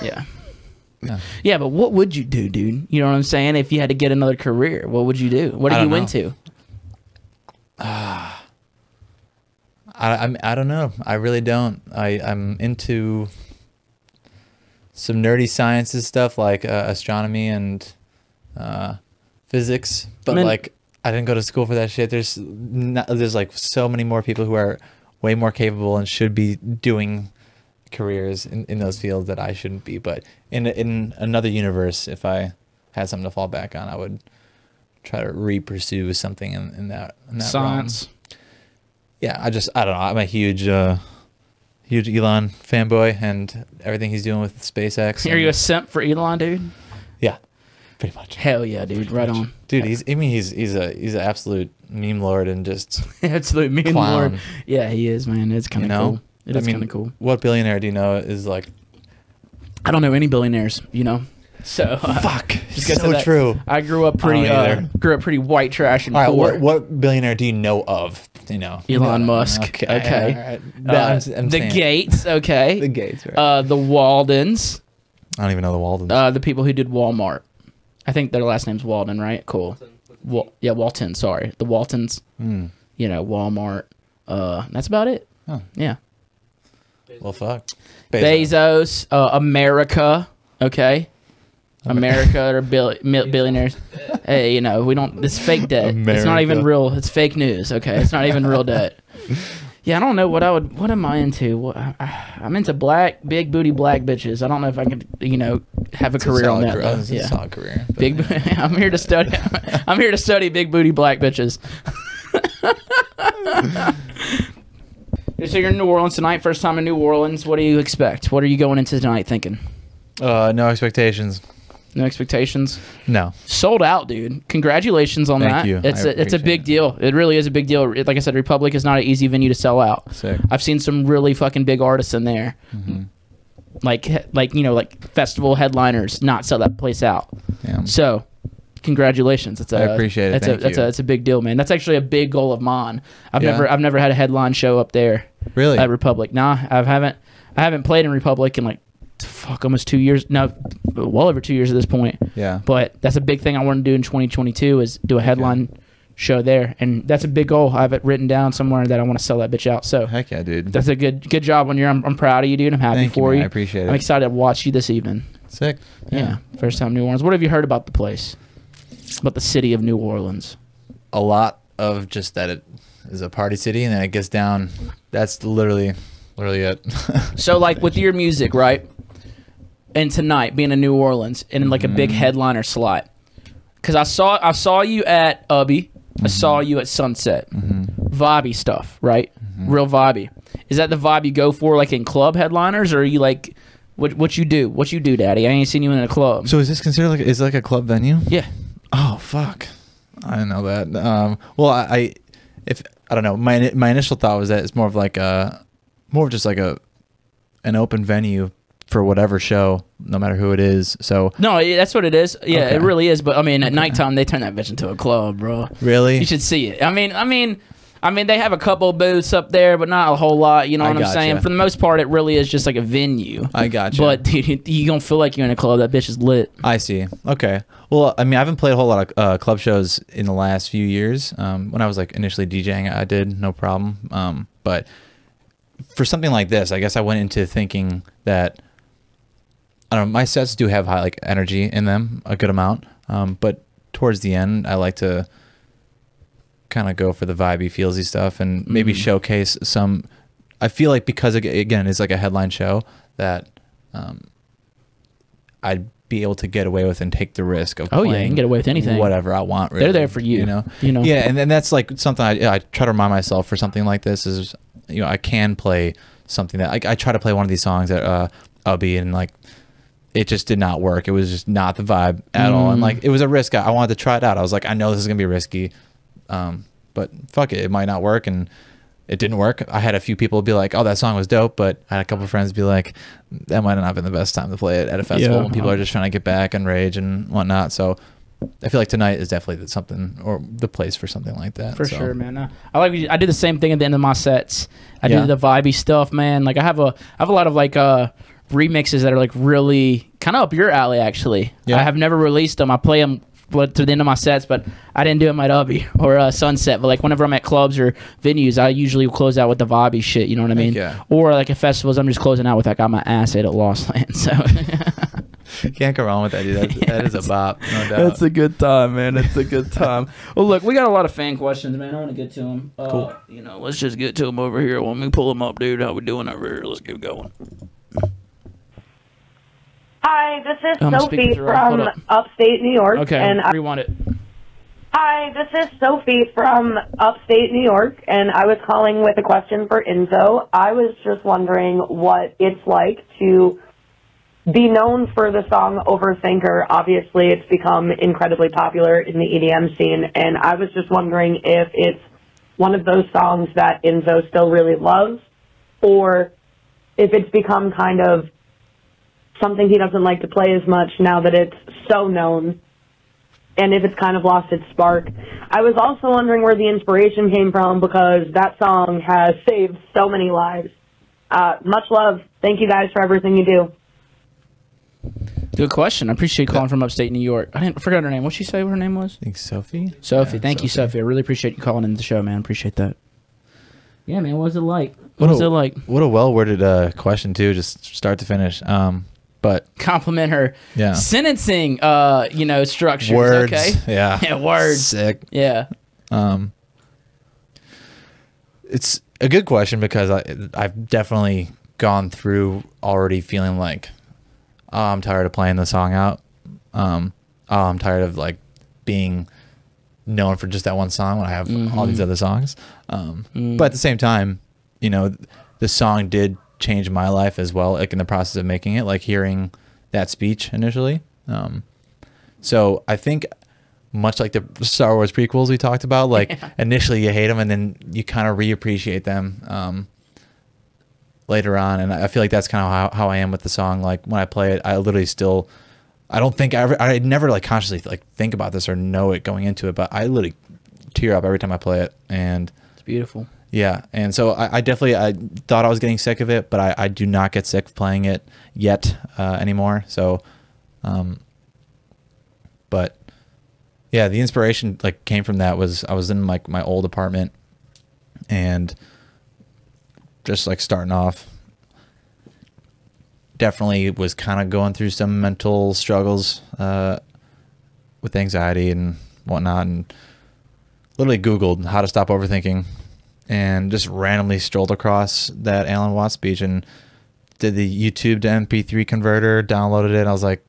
Yeah. Yeah, but what would you do, dude? You know what I'm saying? If you had to get another career, what would you do? What are you into? I don't know. I really don't. I'm into some nerdy sciences stuff like astronomy and physics, but like I didn't go to school for that shit. There's like so many more people who are way more capable and should be doing careers in those fields that I shouldn't be. But in another universe, if I had something to fall back on, I would try to re-pursue something in that science realm. Yeah, I don't know. I'm a huge Elon fanboy and everything he's doing with SpaceX. Are you a simp for Elon, dude? Yeah, pretty much. Hell yeah, dude. Right on. Dude, he's an absolute meme lord and just absolute meme clown. lord. Yeah, he is, man. It's kind of cool. It is kind of cool. What billionaire do you know is like? I don't know any billionaires, you know. So fuck, so true. I grew up pretty white trash and poor. What billionaire do you know of? You know, Elon Musk. Okay. The Gates. Okay. The Gates. Right. The Waldens. I don't even know the Waldens. The people who did Walmart. I think their last name's Walden, right? Cool. Yeah, Walton. Sorry, the Waltons. You know, Walmart. That's about it. Oh. Yeah. Well, fuck. Bezos. America. Okay. America are billionaires. Hey, you know, we don't. It's fake debt. America. It's not even real. It's fake news. Okay, it's not even real debt. Yeah, I don't know what am I into? I'm into big booty black bitches. I don't know if I could, you know, have a career on that. It's a solid career. I'm here to study. I'm here to study big booty black bitches. So you're in New Orleans tonight. First time in New Orleans. What do you expect? What are you going into tonight thinking? No expectations. No expectations. No. Sold out, dude. Congratulations on that. Thank you. It's a big deal. It really is a big deal. Like I said, Republic is not an easy venue to sell out. Sick. I've seen some really fucking big artists in there. Like you know, like festival headliners not sell that place out. Yeah. So, congratulations. I appreciate it. Thank you. That's a big deal, man. That's actually a big goal of mine. I've never had a headline show up there. Really? At Republic. Nah, I haven't played in Republic in like almost 2 years. No, well over 2 years at this point. Yeah. But that's a big thing I want to do in 2022 is do a headline show there, and that's a big goal. I have it written down somewhere that I want to sell that bitch out. So heck yeah, dude. That's a good job on your. I'm proud of you, dude. I'm happy for you. I appreciate it. I'm excited to watch you this evening. Sick. Yeah. First time New Orleans. What have you heard about the place? About the city of New Orleans? A lot of just that it is a party city, and then it gets down. That's literally it. So like with your music, right? And tonight being in New Orleans in like a big headliner slot, because I saw you at Ubby. I saw you at Sunset. Vibey stuff, right? Real vibey. Is that the vibe you go for, like in club headliners, or are you like, what you do? What you do, Daddy? I ain't seen you in a club. So is this considered like is it like a club venue? Yeah. Oh fuck, I didn't know that. Well, I don't know. My initial thought was that it's more of just like an open venue for whatever show, no matter who it is. So no, that's what it is. Yeah, Okay. it really is. But I mean, at nighttime they turn that bitch into a club, bro. Really? You should see it. I mean, they have a couple booths up there, but not a whole lot. You know what I'm saying? For the most part, it really is just like a venue. I gotcha. But dude, you don't feel like you're in a club. That bitch is lit. I see. Okay. Well, I mean, I haven't played a whole lot of club shows in the last few years. When I was like initially DJing, I did no problem. But for something like this, I guess I went into thinking that I don't know. My sets do have high like energy in them, a good amount. But towards the end, I like to kind of go for the vibey, feelsy stuff, and maybe showcase some. I feel like because again, it's like a headline show that I'd be able to get away with and take the risk of. Oh yeah, you can get away with anything. Whatever I want. Really. They're there for you. You know. Yeah, and then that's like something I try to remind myself for something like this is I can play something that I try to play one of these songs at Ubby and like. It just did not work. It was just not the vibe at all. And like, it was a risk. I wanted to try it out. I was like, I know this is going to be risky. But fuck it. It might not work. And it didn't work. I had a few people be like, oh, that song was dope. But I had a couple of friends be like, that might not have been the best time to play it at a festival when people are just trying to get back and rage and whatnot. So I feel like tonight is definitely something or the place for something like that. For sure, man. I do the same thing at the end of my sets. I do the vibey stuff, man. Like I have a lot of like, remixes that are like really kind of up your alley actually. I have never released them. I play them to the end of my sets, but I didn't do them at Ubby or Sunset. But like whenever I'm at clubs or venues, I usually close out with the vibey shit, you know what I mean? Yeah. Or like at festivals, I'm just closing out with I got my ass ate at Lost Land. So can't go wrong with that, dude. That is a bop, no doubt. That's a good time, man. It's a good time. Well, look, we got a lot of fan questions, man. I want to get to them. Cool. You know, let's just get to them over here. Let me pull them up, dude. How we doing over here? Let's get going. Hi, this is Sophie from upstate New York. Okay, and rewind it. Hi, this is Sophie from upstate New York, and I was calling with a question for INZO. I was just wondering what it's like to be known for the song Overthinker. Obviously, it's become incredibly popular in the EDM scene, and I was just wondering if it's one of those songs that INZO still really loves, or if it's become kind of something he doesn't like to play as much now that it's so known, and if it's kind of lost its spark. I was also wondering where the inspiration came from, because that song has saved so many lives. Much love. Thank you guys for everything you do. Good question. I appreciate you calling from upstate New York. I forgot her name. What'd she say her name was? I think Sophie. Sophie. Yeah, Thank you, Sophie. I really appreciate you calling into the show, man. Appreciate that. Yeah, man. What was it like? What was it like? What a well-worded question, too, just start to finish. But compliment her sentencing structures. Words. Okay. Yeah. Words. Sick. Yeah. It's a good question because I've definitely gone through already feeling like, oh, I'm tired of playing the song out. Oh, I'm tired of like being known for just that one song when I have all these other songs. But at the same time, the song did change my life as well, like in the process of making it, like hearing that speech initially. So I think much like the Star Wars prequels we talked about, like initially you hate them and then you kind of reappreciate them later on. And I feel like that's kind of how I am with the song. Like when I play it, I literally still, I don't think I never like consciously like think about this or know it going into it, but I literally tear up every time I play it. And it's beautiful. Yeah. And so I definitely, I thought I was getting sick of it, but I do not get sick of playing it yet anymore. So, but yeah, the inspiration like came from that was I was in like my old apartment and just like starting off, definitely was kind of going through some mental struggles with anxiety and whatnot, and literally Googled how to stop overthinking and just randomly strolled across that Alan Watts speech and did the YouTube to MP3 converter, downloaded it. I was like,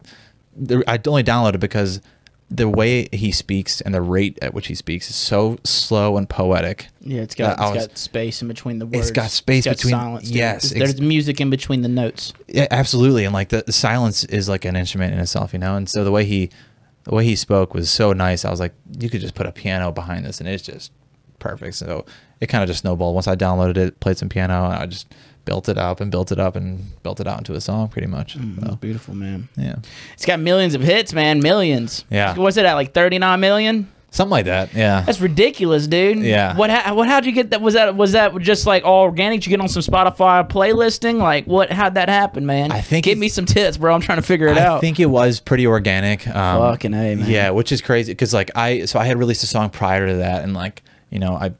I only downloaded it because the way he speaks and the rate at which he speaks is so slow and poetic. Yeah, it's got space in between the words. It's got space between silence. Yes, there's music in between the notes. Yeah, absolutely. And like the silence is like an instrument in itself, you know. And so the way he spoke was so nice. I was like, you could just put a piano behind this, and it's just perfect. So it kind of just snowballed. Once I downloaded it, played some piano, and I just built it up and built it up and built it out into a song pretty much. That's beautiful, man. Yeah. It's got millions of hits, man. Millions. Yeah. What's it at, like 39 million? Something like that. Yeah. That's ridiculous, dude. Yeah. How'd you get that? Was that just like all organic? Did you get on some Spotify playlisting? Like how'd that happen, man? I think give me some tips, bro. I'm trying to figure it out. I think it was pretty organic. Fucking A, man. Yeah, which is crazy because like I had released a song prior to that, and like, you know, I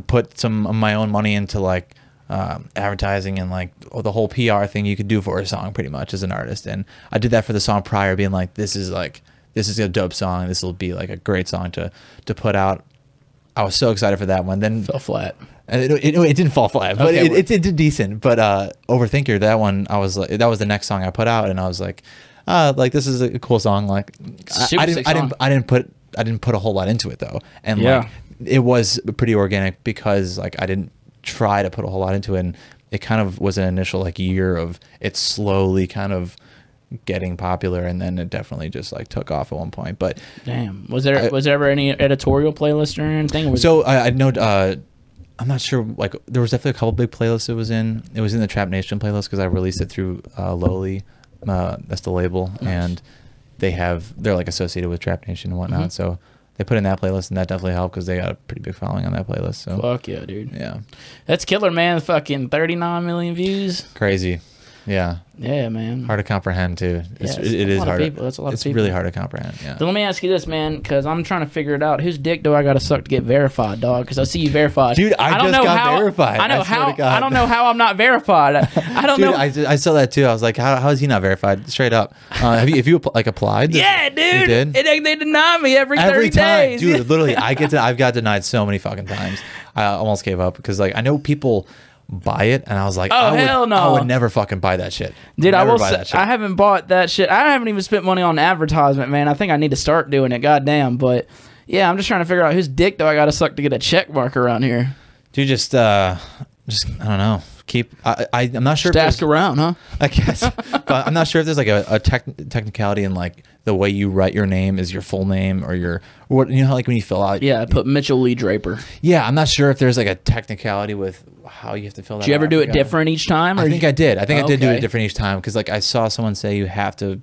put some of my own money into like advertising and like the whole PR thing you could do for a song pretty much as an artist. And I did that for the song prior, being like, this is a dope song. This will be like a great song to put out. I was so excited for that one. Then fell flat. It didn't fall flat, but it did decent. But Overthinker, that one, I was like, that was the next song I put out, and I was like, this is a cool song. Like, I didn't put a whole lot into it though, and like it was pretty organic because like I didn't try to put a whole lot into it, and it kind of was an initial like year of it slowly kind of getting popular, and then it definitely just like took off at one point. But damn, was there ever any editorial playlist or anything? So I know I'm not sure, like there was definitely a couple big playlists it was in the Trap Nation playlist because I released it through Lowly, that's the label. Nice. And they're like associated with Trap Nation and whatnot. So they put in that playlist, and that definitely helped because they got a pretty big following on that playlist. So fuck yeah, dude. Yeah, that's killer, man. Fucking 39 million views. Crazy. Yeah. Yeah, man. Hard to comprehend too. It is hard. That's a lot of people. It's really hard to comprehend. Yeah. So let me ask you this, man, because I'm trying to figure it out. Whose dick do I got to suck to get verified, dog? Because I see you verified. Dude, I don't know got verified. I don't know how I'm not verified. I don't know. I saw that too. I was like, how is he not verified? Straight up. Have you like applied? Yeah, dude. You did? They deny me every 30 time, days. Dude. Literally, I've got denied so many fucking times. I almost gave up because like I know people buy it, and I was like, hell no, I would never fucking buy that shit. Dude, I will say, I haven't bought that shit. I haven't even spent money on advertisement, man. I think I need to start doing it, goddamn. But yeah, I'm just trying to figure out whose dick do I gotta suck to get a check mark around here. Dude, just I don't know. I'm not sure. Just ask around, huh? I guess, but I'm not sure if there's like a technicality in like the way you write your name is your full name or what, you know, like when you fill out. Yeah, I put Mitchell Lee Draper. Yeah, I'm not sure if there's like a technicality with how you have to fill that out. Did you ever do it different each time? I think I did. I did do it different each time because like I saw someone say you have to.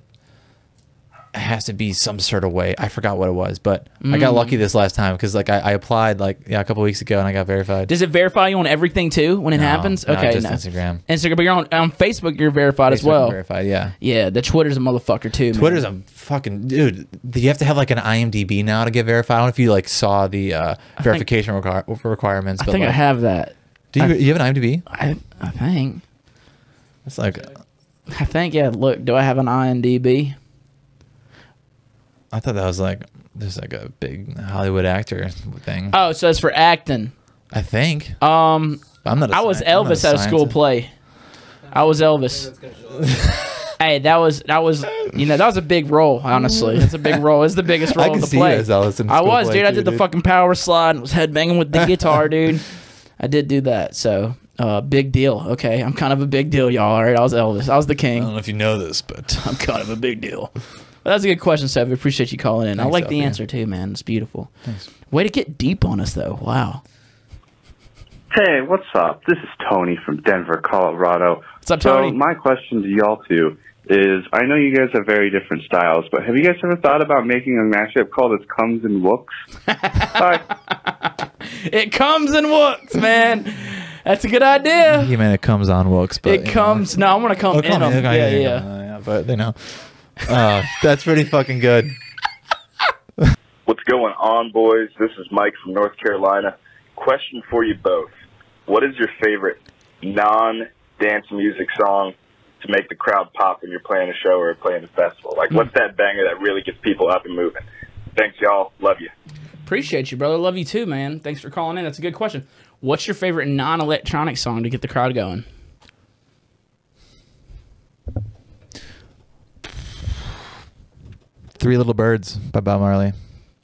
It has to be some sort of way. I forgot what it was, but I got lucky this last time because like I applied like a couple weeks ago and I got verified. Does it verify you on everything too when it happens? Okay, just Instagram. Instagram, but you're on Facebook. You're verified as well. Verified, yeah. Yeah, the Twitter's a motherfucker too. Twitter's a fucking dude. You have to have like an IMDb now to get verified. I don't know if you like saw the verification requirements. I think I have that. Do you have an IMDb? I think. It's like. I think Look, do I have an IMDb? I thought that was like there's like a big Hollywood actor thing. Oh, so it's for acting. I think. I'm not. I was Elvis at a school play. I was Elvis. Hey, that was that was a big role. Honestly, that's a big role. It's the biggest role in the play. I was, dude. I did the fucking power slide and was headbanging with the guitar, dude. I did do that. So. Big deal. Okay, I'm kind of a big deal, y'all. All right, I was Elvis. I was the king. I don't know if you know this, but I'm kind of a big deal. Well, that's a good question, Seth. We appreciate you calling in. Thanks, I like the Sophie. answer too, man. It's beautiful. Thanks. Way to get deep on us, though. Wow. Hey, what's up? This is Tony from Denver, Colorado. What's up, Tony? So my question to y'all two is, I know you guys have very different styles, but have you guys ever thought about making a mashup called It Comes in Wooks? Bye. It comes and looks, man. That's a good idea. You mean it comes on Wilkes, but It comes. No, I want to come in them. Yeah. But they know. That's pretty fucking good. What's going on, boys? This is Mike from North Carolina. Question for you both. What is your favorite non-dance music song to make the crowd pop when you're playing a show or playing a festival? Like, what's that banger that really gets people up and moving? Thanks, y'all. Love you. Appreciate you, brother. Love you too, man. Thanks for calling in. That's a good question. What's your favorite non-electronic song to get the crowd going? Three Little Birds by Bob Marley.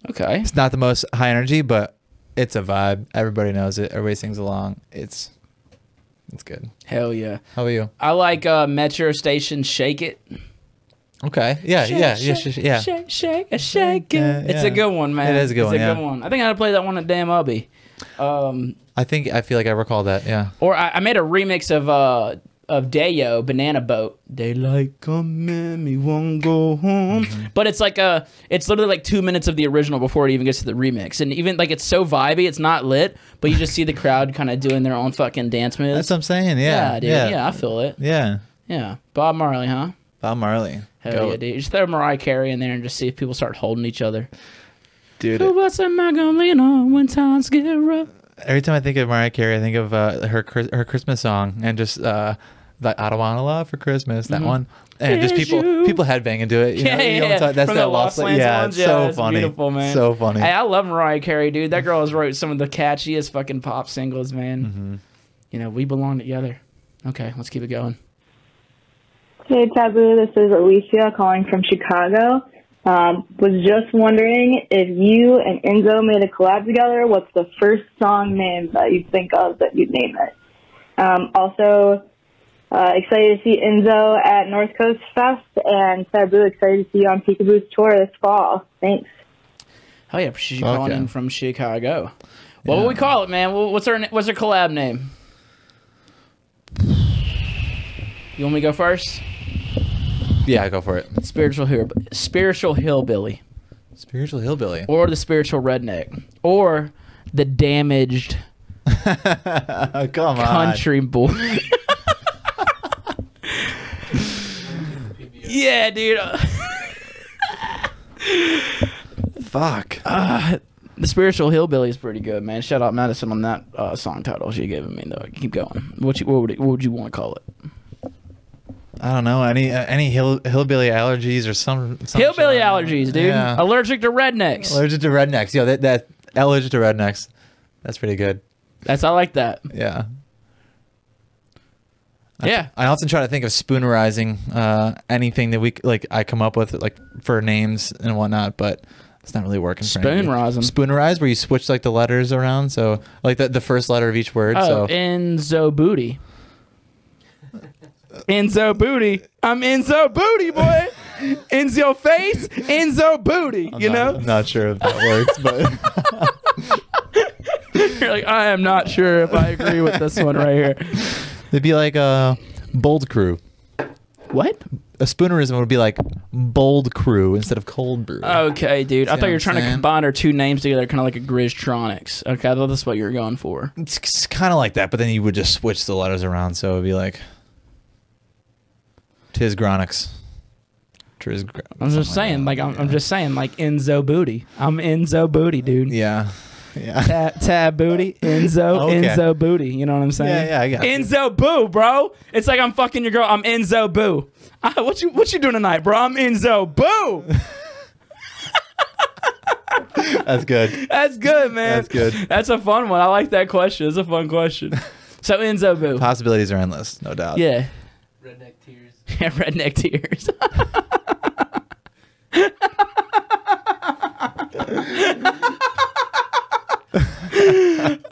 Okay. It's not the most high energy, but it's a vibe. Everybody knows it. Everybody sings along. It's good. Hell yeah. How about you? I like Metro Station Shake It. Okay. Yeah. Yeah. Shake, Yeah. shake it. Yeah, It's yeah. a good one, man. It is a good one, It's a yeah. good one. I think I had to play that one at Damn Ubby. I feel like I recall that. Yeah. Or I made a remix of Dayo, Banana Boat. Daylight coming, me won't go home. But it's like it's literally like 2 minutes of the original before it even gets to the remix. And even like it's so vibey, it's not lit, but you just see the crowd kind of doing their own fucking dance moves. That's what I'm saying. Yeah. Yeah, dude. Yeah, I feel it. Yeah. Yeah. Bob Marley, huh? Bob Marley. Hell yeah, dude. Just throw Mariah Carey in there and just see if people start holding each other. Dude. Who else am I gonna lean on when times get rough? Every time I think of Mariah Carey, I think of her Christmas song and just like I Don't Want a Lot for Christmas, that one, and just people headbanging to it. You know? You know what I'm talking- that's From that the Lost Lands yeah, ones. it's so that's funny, beautiful, man. so funny. Hey, I love Mariah Carey, dude. That girl has wrote some of the catchiest fucking pop singles, man. You know, we belong together. Okay, let's keep it going. Hey, Taboo, this is Alicia calling from Chicago. Was just wondering if you and INZO made a collab together, what's the first song name that you'd think of that you'd name it? Also, excited to see INZO at North Coast Fest, and Taboo, excited to see you on Peekaboo's tour this fall. Thanks. Hell yeah, appreciate you calling in from Chicago. What would we call it, man? What's our collab name? You want me to go first? Yeah, go for it. Spiritual hillbilly. Spiritual hillbilly. Or the spiritual redneck. Or the damaged Come on. country boy. Yeah, dude. Fuck. The spiritual hillbilly is pretty good, man. Shout out Madison on that song title she gave me, though. Keep going. What would you want to call it? I don't know. Any hillbilly allergies or some Hillbilly allergies, dude. Yeah. Allergic to rednecks. Allergic to rednecks. Yo, that allergic to rednecks. That's pretty good. I like that. Yeah. Yeah. I often try to think of spoonerizing anything that I come up with like for names and whatnot, but it's not really working. Spoonerize them. Spoonerize, where you switch like the letters around, so like the first letter of each word. Oh, So INZO booty. INZO booty. I'm INZO booty, boy. INZO face, INZO booty. I'm not sure if that works, but You're like, I am not sure if I agree with this one right here. it'd be like a bold crew. What? A spoonerism would be like bold crew instead of cold brew. Okay, dude. I See thought you what were I'm trying to saying? combine our two names together, kind of like a Grizztronics. Okay, I thought that's what you were going for. It's kind of like that, but then you would just switch the letters around, so it'd be like Tisgronix. I'm just saying, I'm just saying, like INZO booty. I'm INZO booty, dude. Yeah. Yeah. Tab booty, INZO, Okay. INZO booty. You know what I'm saying? Yeah, I got it. INZO boo, bro. It's like I'm fucking your girl. I'm INZO boo. What you doing tonight, bro? I'm INZO boo. That's good. That's good, man. That's good. That's a fun one. I like that question. It's a fun question. So INZO boo. Possibilities are endless, no doubt. Yeah. Redneck tears. Yeah, redneck tears.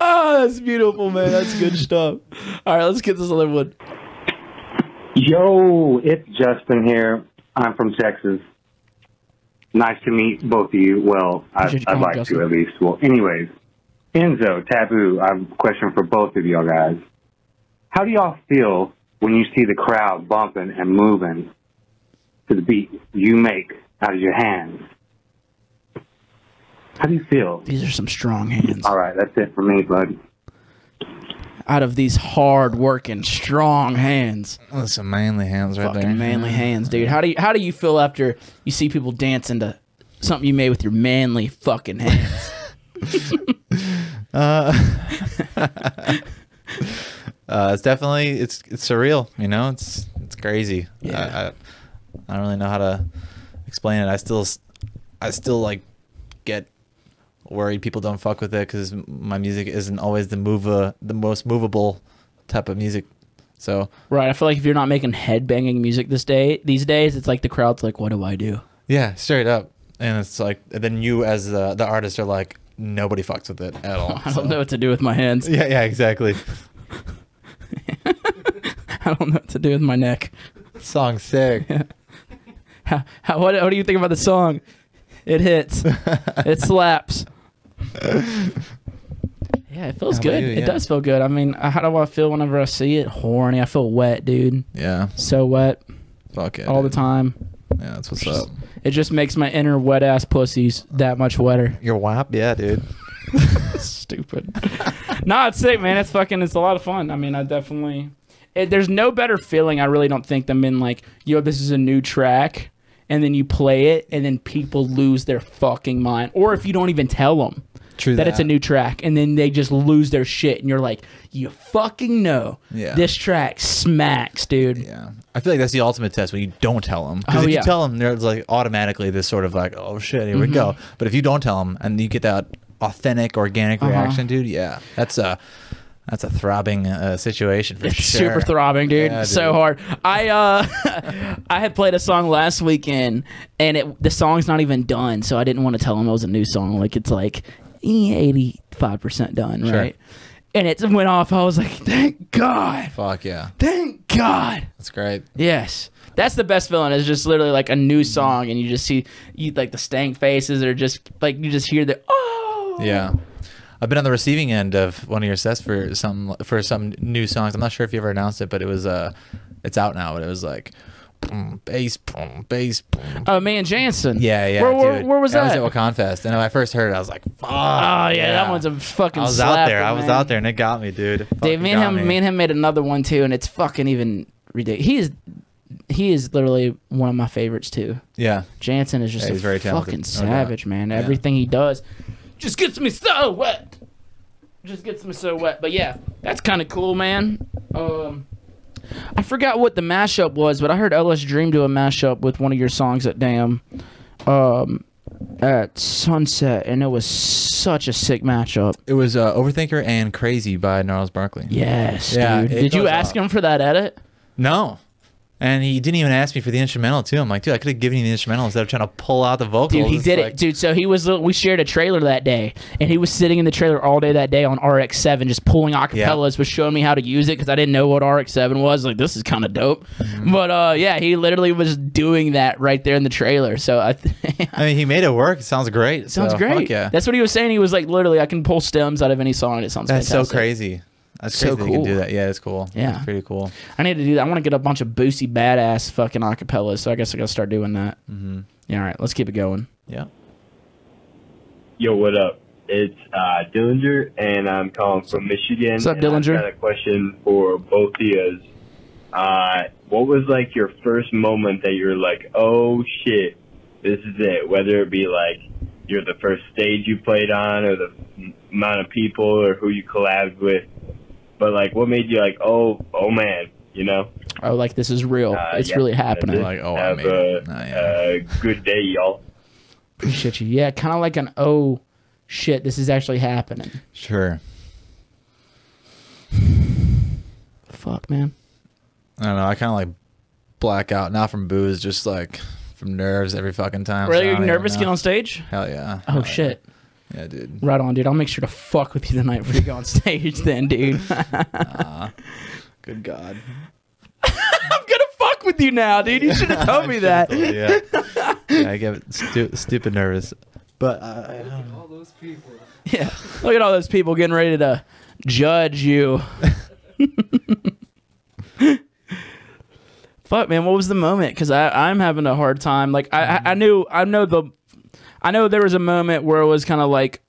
Oh, that's beautiful, man. That's good stuff. All right, let's get this other one. Yo, it's Justin here. I'm from Texas. Nice to meet both of you. Well, I'd like to at least. Well, anyways, Enzo, Taboo, I have a question for both of y'all guys. How do y'all feel when you see the crowd bumping and moving to the beat you make out of your hands? How do you feel? These are some strong hands. All right, that's it for me, bud. Out of these hard-working, strong hands. That's some manly hands right there. Fucking manly hands, dude. How do you feel after you see people dancing to something you made with your manly fucking hands? It's definitely it's surreal. You know, it's crazy. Yeah. I don't really know how to explain it. I still like get worried people don't fuck with it because my music isn't always the most movable type of music. So right, I feel like if you're not making headbanging music these days, it's like the crowd's like, "What do I do?" Yeah, straight up. And it's like, then you as the artist are like, nobody fucks with it at all. I don't know what to do with my hands. Yeah, exactly. I don't know what to do with my neck. Song's sick. What do you think about the song? It hits. It slaps. Yeah, it feels good. It does feel good. I mean, how do I feel whenever I see it? Horny. I feel wet, dude. Yeah. So wet. Fuck it. All the time. Yeah, that's what's up. It just makes my inner wet ass pussies that much wetter. You're WAP? Yeah, dude. Stupid. Nah, it's sick, man. It's a lot of fun. I mean, I definitely... there's no better feeling, I really don't think, than being like, yo, this is a new track, and then you play it, and then people lose their fucking mind. Or if you don't even tell them that it's a new track, and then they just lose their shit, and you're like, you fucking know this track smacks, dude. Yeah. I feel like that's the ultimate test when you don't tell them. Because if you tell them, there's like automatically this sort of like, oh shit, here we go. But if you don't tell them, and you get that authentic, organic reaction, dude, that's a throbbing situation for sure. Super throbbing, dude. Yeah, so hard. I had played a song last weekend, and the song's not even done, so I didn't want to tell them it was a new song. Like, it's like 85% done, right? And it went off. I was like, thank God. Fuck yeah. Thank God. That's great. Yes. That's the best feeling. It's just literally like a new song, and you just see like the stank faces, or just like you just hear the Yeah. I've been on the receiving end of one of your sets for some new songs. I'm not sure if you ever announced it, but it was it's out now. But it was like bass, bass. Oh, man, Jansen. Yeah, dude. Where was that? I was at Wakan Fest, and when I first heard it, I was like, "Fuck!" Oh yeah, that one's a fucking. I was slapper, out there. man. I was out there, and it got me, dude. Dude, me and him made another one too, and it's fucking even ridiculous. He is literally one of my favorites too. Yeah, Jansen is just he's very talented. fucking savage, man. Everything he does just gets me so wet. But yeah, that's kind of cool, man. I forgot what the mashup was, but I heard LS Dream do a mashup with one of your songs at at Sunset, and it was such a sick matchup. it was Overthinker and Crazy by Gnarls Barkley. Yes, Yeah, dude. it Did you goes ask off. him for that edit? No. And he didn't even ask me for the instrumental too. I'm like, dude, I could have given you the instrumental instead of trying to pull out the vocals. Dude, he It's did like, it. Dude, so we shared a trailer that day, and he was sitting in the trailer all day that day on RX-7 just pulling acapellas, was showing me how to use it because I didn't know what RX-7 was. Like, this is kind of dope. But yeah, he literally was doing that right there in the trailer. So I mean, he made it work. It sounds great. It sounds so, great. Fuck yeah. That's what he was saying. He was like, literally, I can pull stems out of any song, and it sounds That's fantastic. so crazy. That's So crazy that you can cool. do that. Yeah, it's cool. Yeah. It's pretty cool. I need to do that. I want to get a bunch of boosty, badass fucking acapellas, so I guess I got to start doing that. Yeah, all right, let's keep it going. Yeah. Yo, what up? It's Dillinger, and I'm calling from Michigan. What's up, and Dillinger? I've got a question for both of you. What was like your first moment that you're like, oh shit, this is it? Whether it be like you're the first stage you played on, or the amount of people, or who you collabed with. But like, what made you like, oh man, you know? Oh, like this is real. It's really happening. that's Like, it. oh, I Have made it. Oh, yeah. a good day, y'all. Appreciate you. Yeah, kind of like an oh shit, this is actually happening. Sure. Fuck, man. I don't know. I kind of like black out, not from booze, just like from nerves every fucking time. Really, so I you don't nervous even get know. on stage? Hell yeah. Oh shit. Yeah, dude. Right on, dude. I'll make sure to fuck with you tonight before you go on stage then, dude. Good God. I'm gonna fuck fuck with you now, dude. You should have told me that. Yeah, I get stupid nervous. But all those people. Yeah, look at all those people getting ready to judge you. Fuck, man, what was the moment? Because I'm having a hard time. Like I know there was a moment where it was kind of like,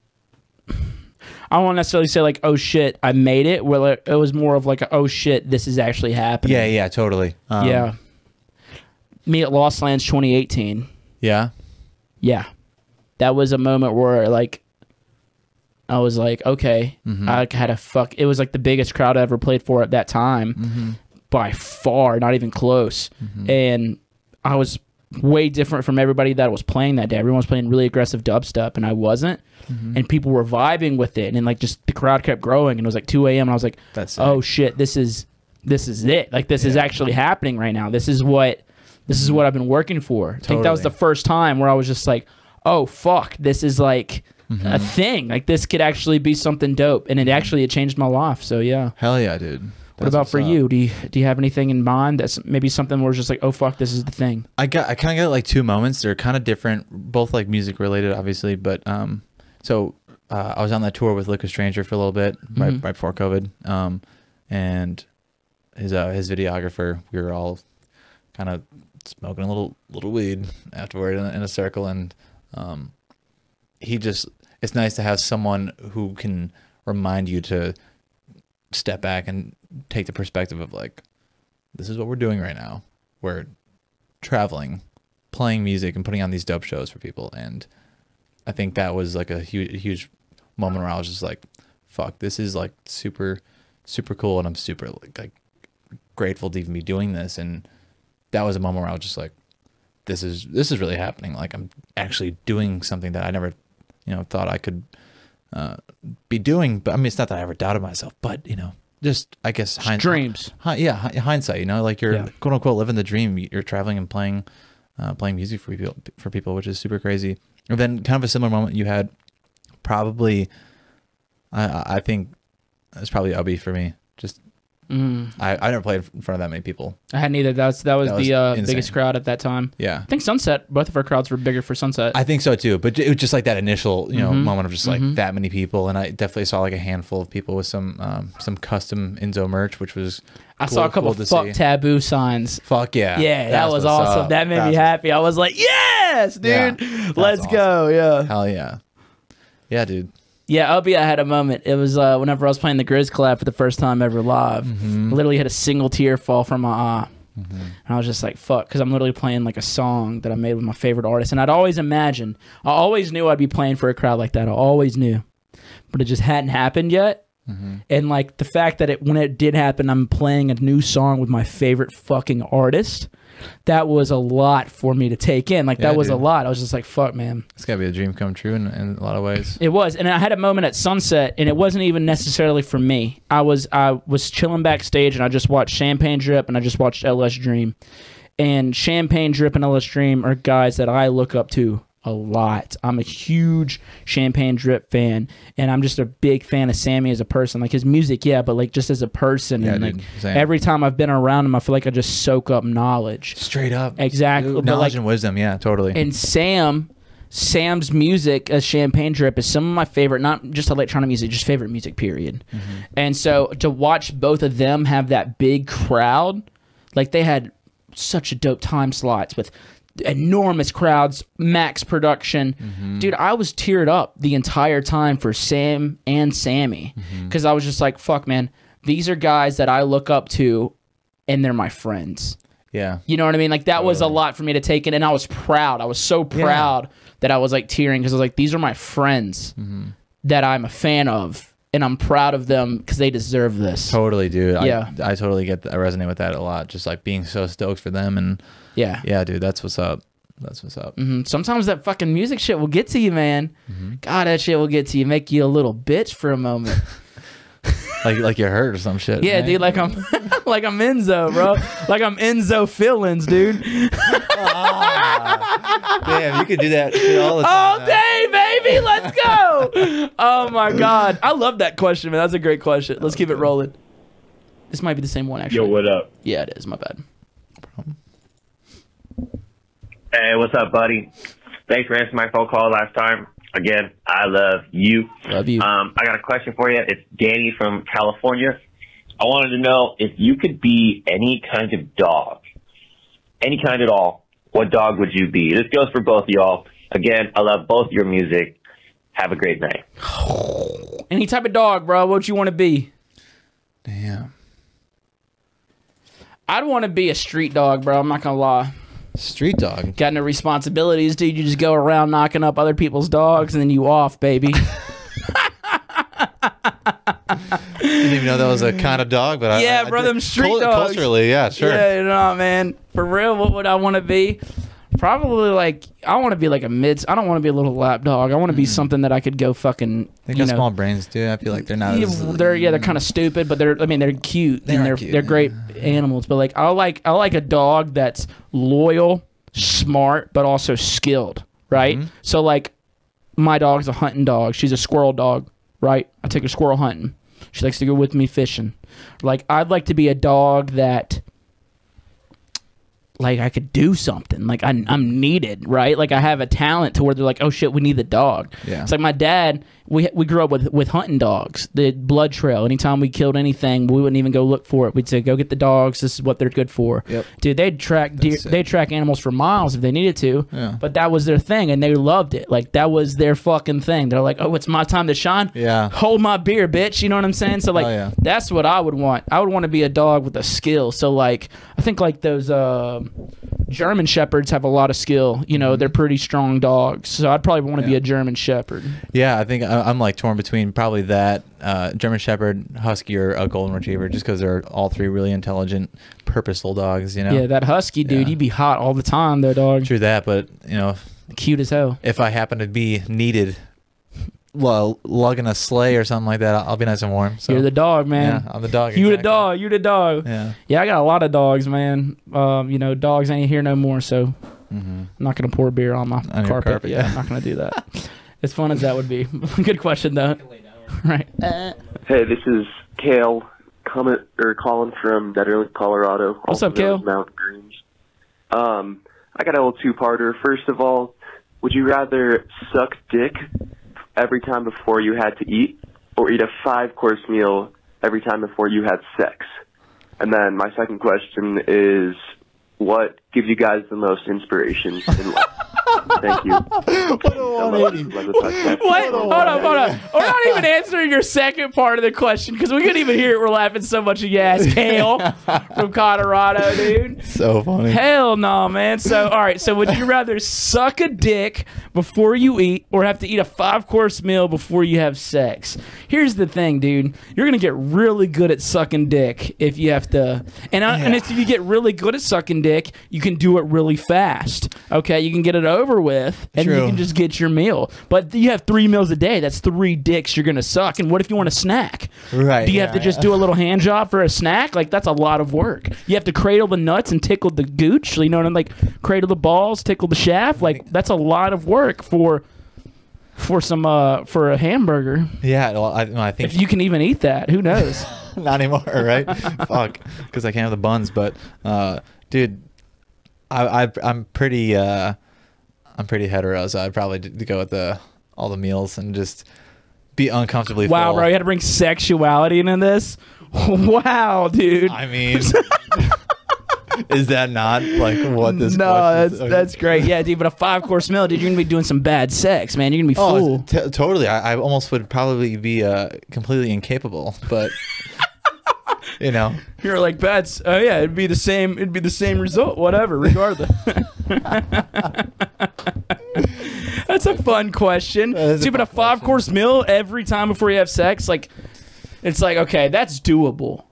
I won't necessarily say like, oh shit, I made it. Well, it was more of like, oh shit, this is actually happening. yeah, totally. Yeah. Me at Lost Lands 2018. Yeah. Yeah. That was a moment where like, I was like, okay, I had a fuck. It was like the biggest crowd I ever played for at that time, by far, not even close. And I was way different from everybody that was playing that day. Everyone was playing really aggressive dubstep, and I wasn't. And people were vibing with it, and like just the crowd kept growing. And it was like 2 a.m. and I was like, oh shit, this is it. Like this is actually happening right now. This is what I've been working for. I think that was the first time where I was just like, oh fuck, this is like a thing. Like this could actually be something dope, and it changed my life. So yeah. Hell yeah, dude. What about for you? Do you have anything in mind that's maybe something where it's just like, oh fuck, this is the thing? I kind of got like two moments. They're kind of different, both like music related, obviously. But so I was on that tour with Liquid Stranger for a little bit right before COVID, and his videographer, we were all kind of smoking a little weed afterward in a circle, and it's nice to have someone who can remind you to step back and take the perspective of like, this is what we're doing right now. We're traveling, playing music, and putting on these dope shows for people. And I think that was like a huge moment where I was just like, fuck, this is like super, super cool. And I'm super like grateful to even be doing this. And that was a moment where I was just like, this is really happening. Like I'm actually doing something that I never, thought I could be doing. But I mean, it's not that I ever doubted myself, but just I guess dreams. Hindsight. Like you're quote unquote living the dream. You're traveling and playing music for people, which is super crazy. And then kind of a similar moment you had, probably. I think it's probably Ubby for me. Just I never played in front of that many people. I hadn't either. That was the biggest crowd at that time. Yeah, I think Sunset. Both of our crowds were bigger for Sunset. I think so too. But it was just like that initial moment of just like that many people, and I definitely saw like a handful of people with some custom INZO merch, which was. I saw a couple of fuck TVBOO signs. Fuck yeah. Yeah, that was awesome. That made me happy. I was like, yes, dude. Yeah, let's go. Yeah. Hell yeah. Yeah, dude. Yeah, Ubby, I had a moment. It was whenever I was playing the Grizz collab for the first time ever live. I literally had a single tear fall from my eye. And I was just like, fuck, because I'm literally playing like a song that I made with my favorite artist. And I'd always imagined, I always knew I'd be playing for a crowd like that. I always knew. But it just hadn't happened yet. And like the fact that when it did happen, I'm playing a new song with my favorite fucking artist. That was a lot for me to take in. Like that was a lot. I was just like, fuck, man. It's gotta be a dream come true in a lot of ways. It was. And I had a moment at Sunset, and it wasn't even necessarily for me. I was chilling backstage, and I just watched Champagne Drip, and I just watched LS Dream. And Champagne Drip and LS Dream are guys that I look up to a lot. I'm a huge Champagne Drip fan, and I'm just a big fan of Sammy as a person. Like his music, yeah, but like just as a person. Yeah, and dude, like same. every time I've been around him, I feel like I just soak up knowledge. Straight up. Exactly. Dude, knowledge and wisdom, yeah, totally. And Sam's music as Champagne Drip is some of my favorite, not just electronic music, just favorite music, period. And so to watch both of them have that big crowd, like they had such a dope time slots with enormous crowds, max production. Dude, I was teared up the entire time for Sam and Sammy because I was just like, fuck, man, these are guys that I look up to and they're my friends. Yeah. You know what I mean? Like that was a lot for me to take in, and I was proud. I was so proud that I was like tearing because I was like, these are my friends that I'm a fan of. And I'm proud of them because they deserve this. Totally, dude. Yeah. I totally I resonate with that a lot. Just like being so stoked for them. And yeah, dude, that's what's up. That's what's up. Sometimes that fucking music shit will get to you, man. God, that shit will get to you. Make you a little bitch for a moment. like you're hurt or some shit. Yeah, man. Dude, like I'm like I'm INZO, bro. Like I'm INZO feelings, dude. Damn, you could do that shit all the time. All day, baby. Let's go. Oh my God. I love that question, man. That's a great question. Let's keep it rolling. This might be the same one, actually. Yo, what up? Yeah, it is. My bad. No problem. Hey, what's up, buddy? Thanks for answering my phone call last time. Again, I love you. Love you. I got a question for you. It's Danny from California. I wanted to know if you could be any kind of dog, any kind at all, what dog would you be? This goes for both of y'all. Again, I love both your music. Have a great night. Any type of dog, bro. What you want to be? Damn. I'd want to be a street dog, bro. I'm not going to lie. Street dog? Got no responsibilities, dude. You just go around knocking up other people's dogs and then you off, baby. Didn't even know that was a kind of dog, but yeah, bro, them street dogs. Culturally, yeah, sure. Yeah, you know, man. For real, what would I want to be? Probably like, I want to be like a I don't want to be a little lap dog. I want to be something that I could go fucking. They got small brains too. I feel like they're not. They're kind of stupid, but they're cute and they're great animals. But like I like a dog that's loyal, smart, but also skilled. Right. So like, my dog's a hunting dog. She's a squirrel dog. Right. I take her squirrel hunting. She likes to go with me fishing. Like I'd like to be a dog that. Like I could do something. Like I'm needed, right? Like I have a talent to where they're like, oh shit, we need the dog. Yeah. It's like my dad. We grew up with hunting dogs. The blood trail. Anytime we killed anything, we wouldn't even go look for it. We'd say, go get the dogs. This is what they're good for. Yep. Dude, they'd track deer. They'd track animals for miles if they needed to. Yeah. But that was their thing, and they loved it. Like that was their fucking thing. They're like, oh, it's my time to shine. Yeah. Hold my beer, bitch. You know what I'm saying? So like, that's what I would want. I would want to be a dog with a skill. So like, I think like those German Shepherds have a lot of skill. You know, they're pretty strong dogs. So I'd probably want to be a German Shepherd. Yeah, I think I'm like torn between probably that German Shepherd, Husky, or a Golden Retriever, just because they're all three really intelligent, purposeful dogs. You know. Yeah, that Husky dude, he'd be hot all the time, though, dog. True that, but you know, cute as hell. If I happen to be needed, well, lugging a sleigh or something like that, I'll be nice and warm. So. You're the dog, man. Yeah, I'm the dog. You the dog. You the dog. Yeah. Yeah, I got a lot of dogs, man. You know, dogs ain't here no more, so I'm not gonna pour beer on my carpet. Yeah, I'm not gonna do that. As fun as that would be. Good question, though. Right. Hey, this is Kale calling from Netherland, Colorado. What's up, Kale? Mount Greens. I got a little two-parter. First of all, would you rather suck dick every time before you had to eat, or eat a 5-course meal every time before you had sex? And then my second question is, what gives you guys the most inspiration in life? Thank you. What a 180. What? Hold on. We're not even answering your second part of the question because we couldn't even hear it. We're laughing so much at your ass, Kale from Colorado, dude. So funny. Hell no, man. So, all right. So, would you rather suck a dick before you eat or have to eat a 5-course meal before you have sex? Here's the thing, dude. You're going to get really good at sucking dick if you have to. And if you get really good at sucking dick, you can do it really fast. Okay? You can get it over with, and you can just get your meal. But you have 3 meals a day. That's 3 dicks you're gonna suck. And what if you want a snack? Right. Do you have to just do a little hand job for a snack? Like that's a lot of work. You have to cradle the nuts and tickle the gooch. You know what I'm like? Cradle the balls, tickle the shaft. Like that's a lot of work for a hamburger. Yeah. Well, I think if you can even eat that, who knows? Not anymore, right? Fuck, because I can't have the buns. But dude, I'm pretty hetero, so I'd probably go with all the meals and just be uncomfortably full. Wow, bro, you had to bring sexuality into this? Wow, dude. I mean, is that not like what this? No, that's great. Yeah, dude, but a 5-course meal, dude, you're gonna be doing some bad sex, man. You're gonna be full. Totally. I almost would probably be completely incapable, but. You know, you're like bats. Oh yeah, it'd be the same result. Whatever, regardless. That's a fun question. See, but a 5-course meal every time before you have sex, like, it's like okay, that's doable.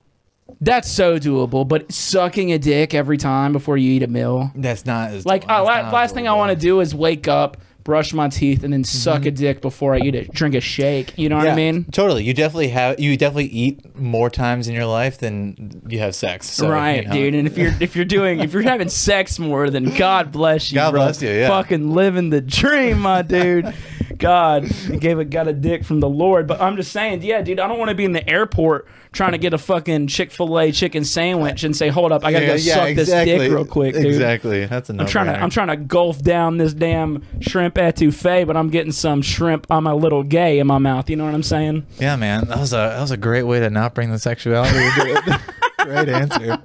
That's so doable. But sucking a dick every time before you eat a meal, that's not as like. Last thing I want to do is wake up, brush my teeth, and then suck a dick before I drink a shake. You know what I mean? Totally. You definitely eat more times in your life than you have sex. So, right, dude. And if you're having sex more, then God bless you. God bless you. Yeah. Fucking living the dream, my dude. God, he got a dick from the Lord. But I'm just saying, yeah, dude, I don't want to be in the airport trying to get a fucking Chick-fil-A chicken sandwich and say, hold up, I gotta go suck this dick real quick, dude. Exactly. That's a no-brainer. I'm trying to gulp down this damn shrimp etouffee, but I'm getting some shrimp I'm a little gay in my mouth. You know what I'm saying? Yeah, man. That was a great way to not bring the sexuality into it. Great answer.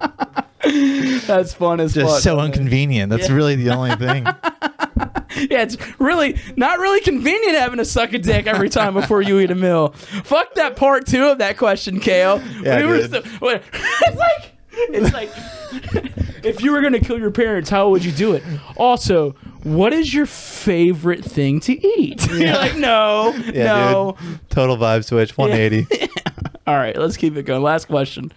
That's fun as fuck. Just so inconvenient. That's really the only thing. Yeah, it's really not really convenient having to suck a dick every time before you eat a meal. Fuck that part 2 of that question, Kale. Yeah, It's like if you were gonna kill your parents, how would you do it? Also, what is your favorite thing to eat? Yeah. You're like, no. Dude. Total vibe switch, 180. All right, let's keep it going. Last question.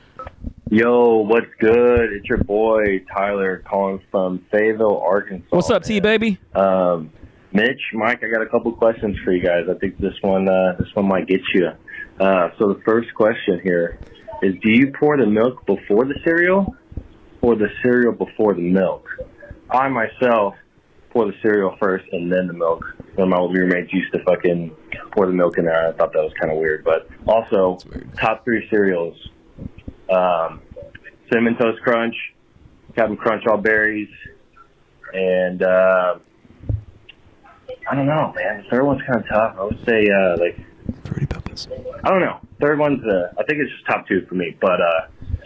Yo, what's good? It's your boy Tyler calling from Fayetteville, Arkansas. What's up, T baby? Mitch, Mike, I got a couple questions for you guys. I think this one might get you. So the first question here is: do you pour the milk before the cereal, or the cereal before the milk? I myself pour the cereal first and then the milk. When my old roommates used to fucking pour the milk in there, I thought that was kind of weird. But also, top 3 cereals. Cinnamon Toast Crunch, Captain Crunch All Berries, and I don't know, man. The third one's kind of tough. I would say like Fruity Pebbles. I don't know. Third one's I think it's just top 2 for me. But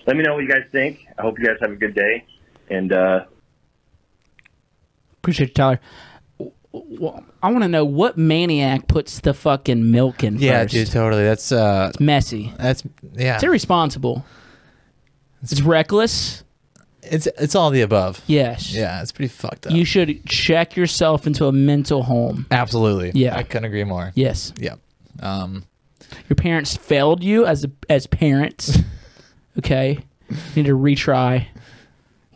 let me know what you guys think. I hope you guys have a good day. And Appreciate you, Tyler. Well, I want to know what maniac puts the fucking milk in first. Dude, totally. That's it's messy. It's irresponsible. It's reckless. It's all the above. Yes. Yeah, it's pretty fucked up. You should check yourself into a mental home. Absolutely. Yeah. I couldn't agree more. Yes. Yep. Your parents failed you as parents. Okay. You need to retry,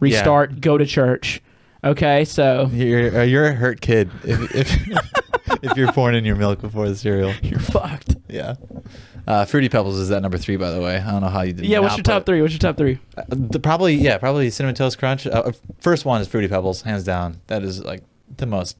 restart, go to church. Okay, so you're a hurt kid if you're pouring in your milk before the cereal. You're fucked. Yeah. Fruity Pebbles is at number 3, by the way. I don't know how you did. Yeah, what's your top 3? Probably Cinnamon Toast Crunch. First one is Fruity Pebbles, hands down. That is like the most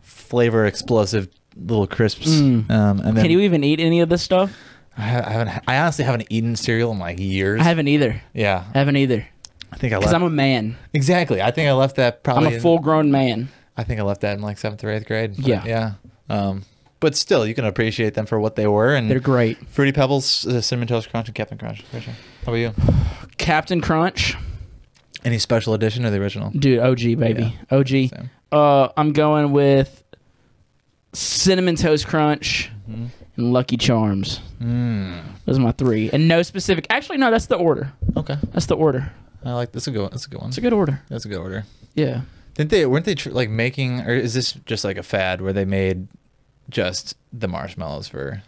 flavor explosive little crisps. And then, can you even eat any of this stuff? I honestly haven't eaten cereal in like years. I haven't either. Yeah, I haven't either. I think I left because I'm a man. Exactly. I think I left that probably. I'm a full-grown man. I think I left that in like 7th or 8th grade. But yeah. But still, you can appreciate them for what they were, and they're great. Fruity Pebbles, Cinnamon Toast Crunch, and Captain Crunch. For sure. How about you? Captain Crunch. Any special edition or the original? Dude, OG baby, yeah. OG. Same. I'm going with Cinnamon Toast Crunch and Lucky Charms. Those are my 3, and no specific. Actually, no, that's the order. Okay, that's the order. I like this. That's a good one. It's a good order. That's a good order. Yeah. Weren't they like making, or is this just like a fad where they made just the marshmallows for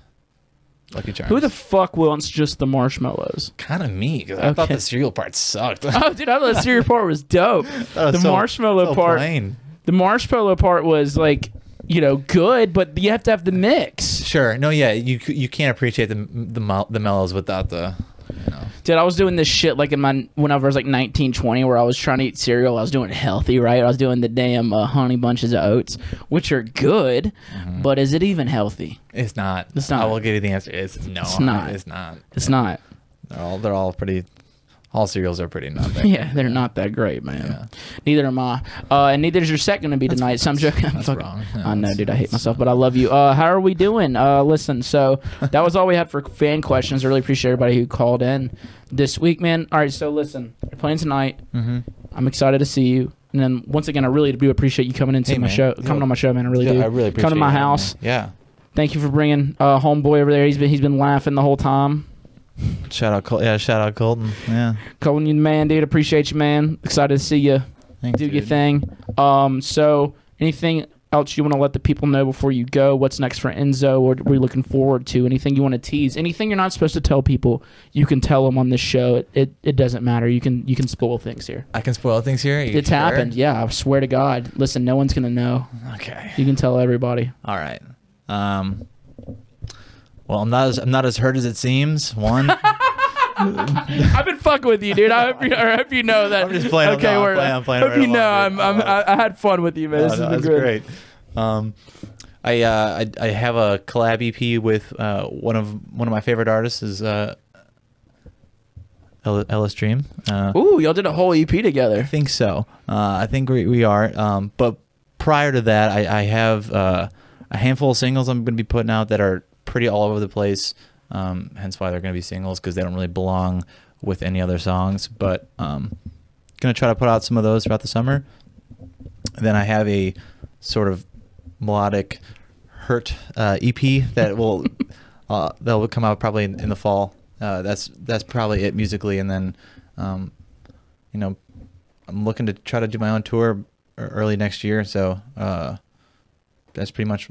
Lucky Charms? Who the fuck wants just the marshmallows? Kind of me, because I thought the cereal part sucked. Oh, dude, I thought the cereal part was dope. The marshmallow part. Plain. The marshmallow part was like, good, but you have to have the mix. Sure. No, yeah, you can't appreciate the mellows without the. Dude, I was doing this shit like when I was like 19, 20, where I was trying to eat cereal. I was doing it healthy, right? I was doing the damn honey bunches of oats, which are good, but is it even healthy? It's not. It's not. I will give you the answer. It's no. It's not. It's not. It's not. They're all pretty. All cereals are pretty not that. Yeah, they're not that great, man. Yeah. Neither am I, and neither is your set going to be tonight. So I'm joking. That's wrong. Yeah, I know, dude. I hate myself, but I love you. How are we doing? Listen, so that was all we had for fan questions. I really appreciate everybody who called in this week, man. All right, so listen, you're playing tonight. I'm excited to see you. And then once again, I really do appreciate you coming into my show, coming on my show, man. I really do. I really appreciate coming to my house. Yeah. Thank you for bringing homeboy over there. He's been laughing the whole time. Shout out Colton. Yeah. Colton, you the man, dude. Appreciate you, man. Excited to see you. Thanks, do dude. your thing. So anything else you want to let the people know before you go? What's next for INZO? Or we're looking forward to? Anything you want to tease? Anything you're not supposed to tell people? You can tell them on this show. It doesn't matter. You can spoil things here. I can spoil things here. It's happened. Yeah, I swear to God. Listen, no one's gonna know. Okay. You can tell everybody. All right. Well, I'm not as hurt as it seems. One. I've been fucking with you, dude. I hope you know that. I'm just playing. Okay, I'm playing. I hope you know I had fun with you, man. This has been that's great. I have a collab EP with one of my favorite artists is Ellis Dream. Ooh, y'all did a whole EP together. I think so. I think we are. But prior to that, I have a handful of singles I'm going to be putting out that are pretty all over the place. Hence why they're going to be singles, because they don't really belong with any other songs. But going to try to put out some of those throughout the summer. Then I have a sort of melodic hurt EP that will come out probably in the fall. That's probably it musically, and then you know, I'm looking to try to do my own tour early next year. So that's pretty much,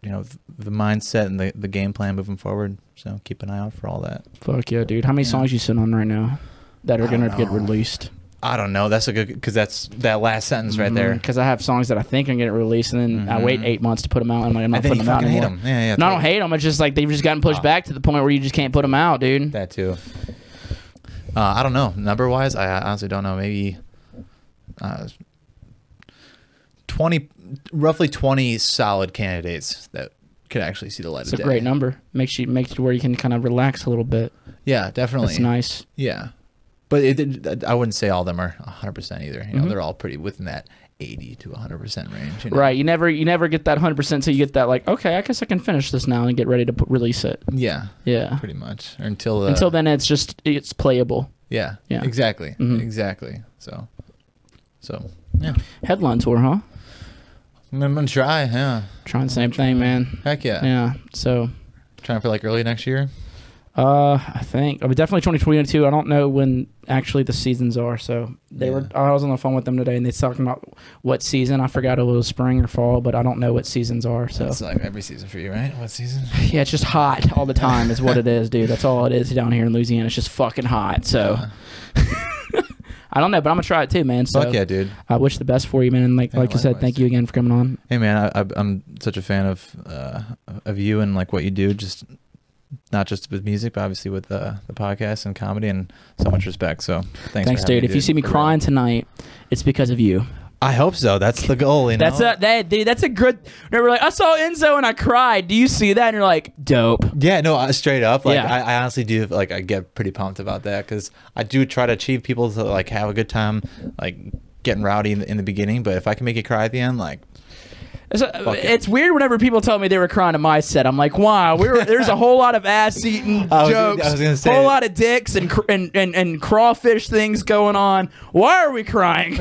you know, the mindset and the game plan moving forward. So keep an eye out for all that. Fuck yeah, dude. How many songs you sitting on right now that are gonna get released? I don't know. That's a good, because that's that last sentence right there. Because I have songs that I think are getting released, and then I wait 8 months to put them out, and I'm like, I'm not putting them out anymore. Hate them. Yeah. No, I don't hate them. It's just like they've just gotten pushed back to the point where you just can't put them out, dude. That too. I don't know. Number wise, I honestly don't know. Maybe 20, roughly 20 solid candidates that could actually see the light of day. It's a great number. Makes you where you can kind of relax a little bit. Yeah, definitely. That's nice. Yeah. But I wouldn't say all of them are 100% either. You know, they're all pretty within that 80 to 100% range. You know? Right. You never get that 100% until you get that, like, okay, I guess I can finish this now and get ready to release it. Yeah. Yeah. Pretty much. Or until then, it's playable. Yeah. Yeah. Exactly. Exactly. So yeah. Headline tour, huh? I'm gonna try. Yeah. Trying the same thing, man. Heck yeah. Yeah. So. Trying for like early next year. I think definitely 2022. I don't know when actually the seasons are. So I was on the phone with them today, and they're talking about what season. I forgot if it was spring or fall, but I don't know what seasons are. So it's like every season for you, right? What season? Yeah, it's just hot all the time. Is what it is, dude. That's all it is down here in Louisiana. It's just fucking hot. So. I don't know, but I'm gonna try it too, man. So fuck yeah, dude. I wish the best for you, man. And like you said, thank you again for coming on. Hey, man, I'm such a fan of you and like what you do. Just not just with music, but obviously with the podcast and comedy, and so much respect. So thanks, dude. If you see me crying tonight, it's because of you. I hope so. That's the goal. You know? Dude, that's a good. They were like, I saw Enzo and I cried. Do you see that? And you're like, dope. Yeah, no, straight up. Like, yeah. I honestly do. Like, I get pretty pumped about that, because I do try to achieve people to like have a good time, like getting rowdy in the beginning. But if I can make you cry at the end, like. It's weird whenever people tell me they were crying at my set. I'm like, wow, there's a whole lot of ass-eating jokes, I was gonna say, whole lot of dicks and crawfish things going on. Why are we crying?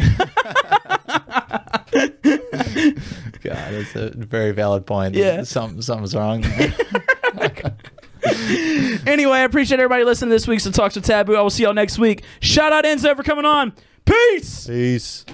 God, that's a very valid point. Yeah. Something's wrong. Anyway, I appreciate everybody listening to this week's Talks with Taboo. I will see y'all next week. Shout out Enzo for coming on. Peace. Peace.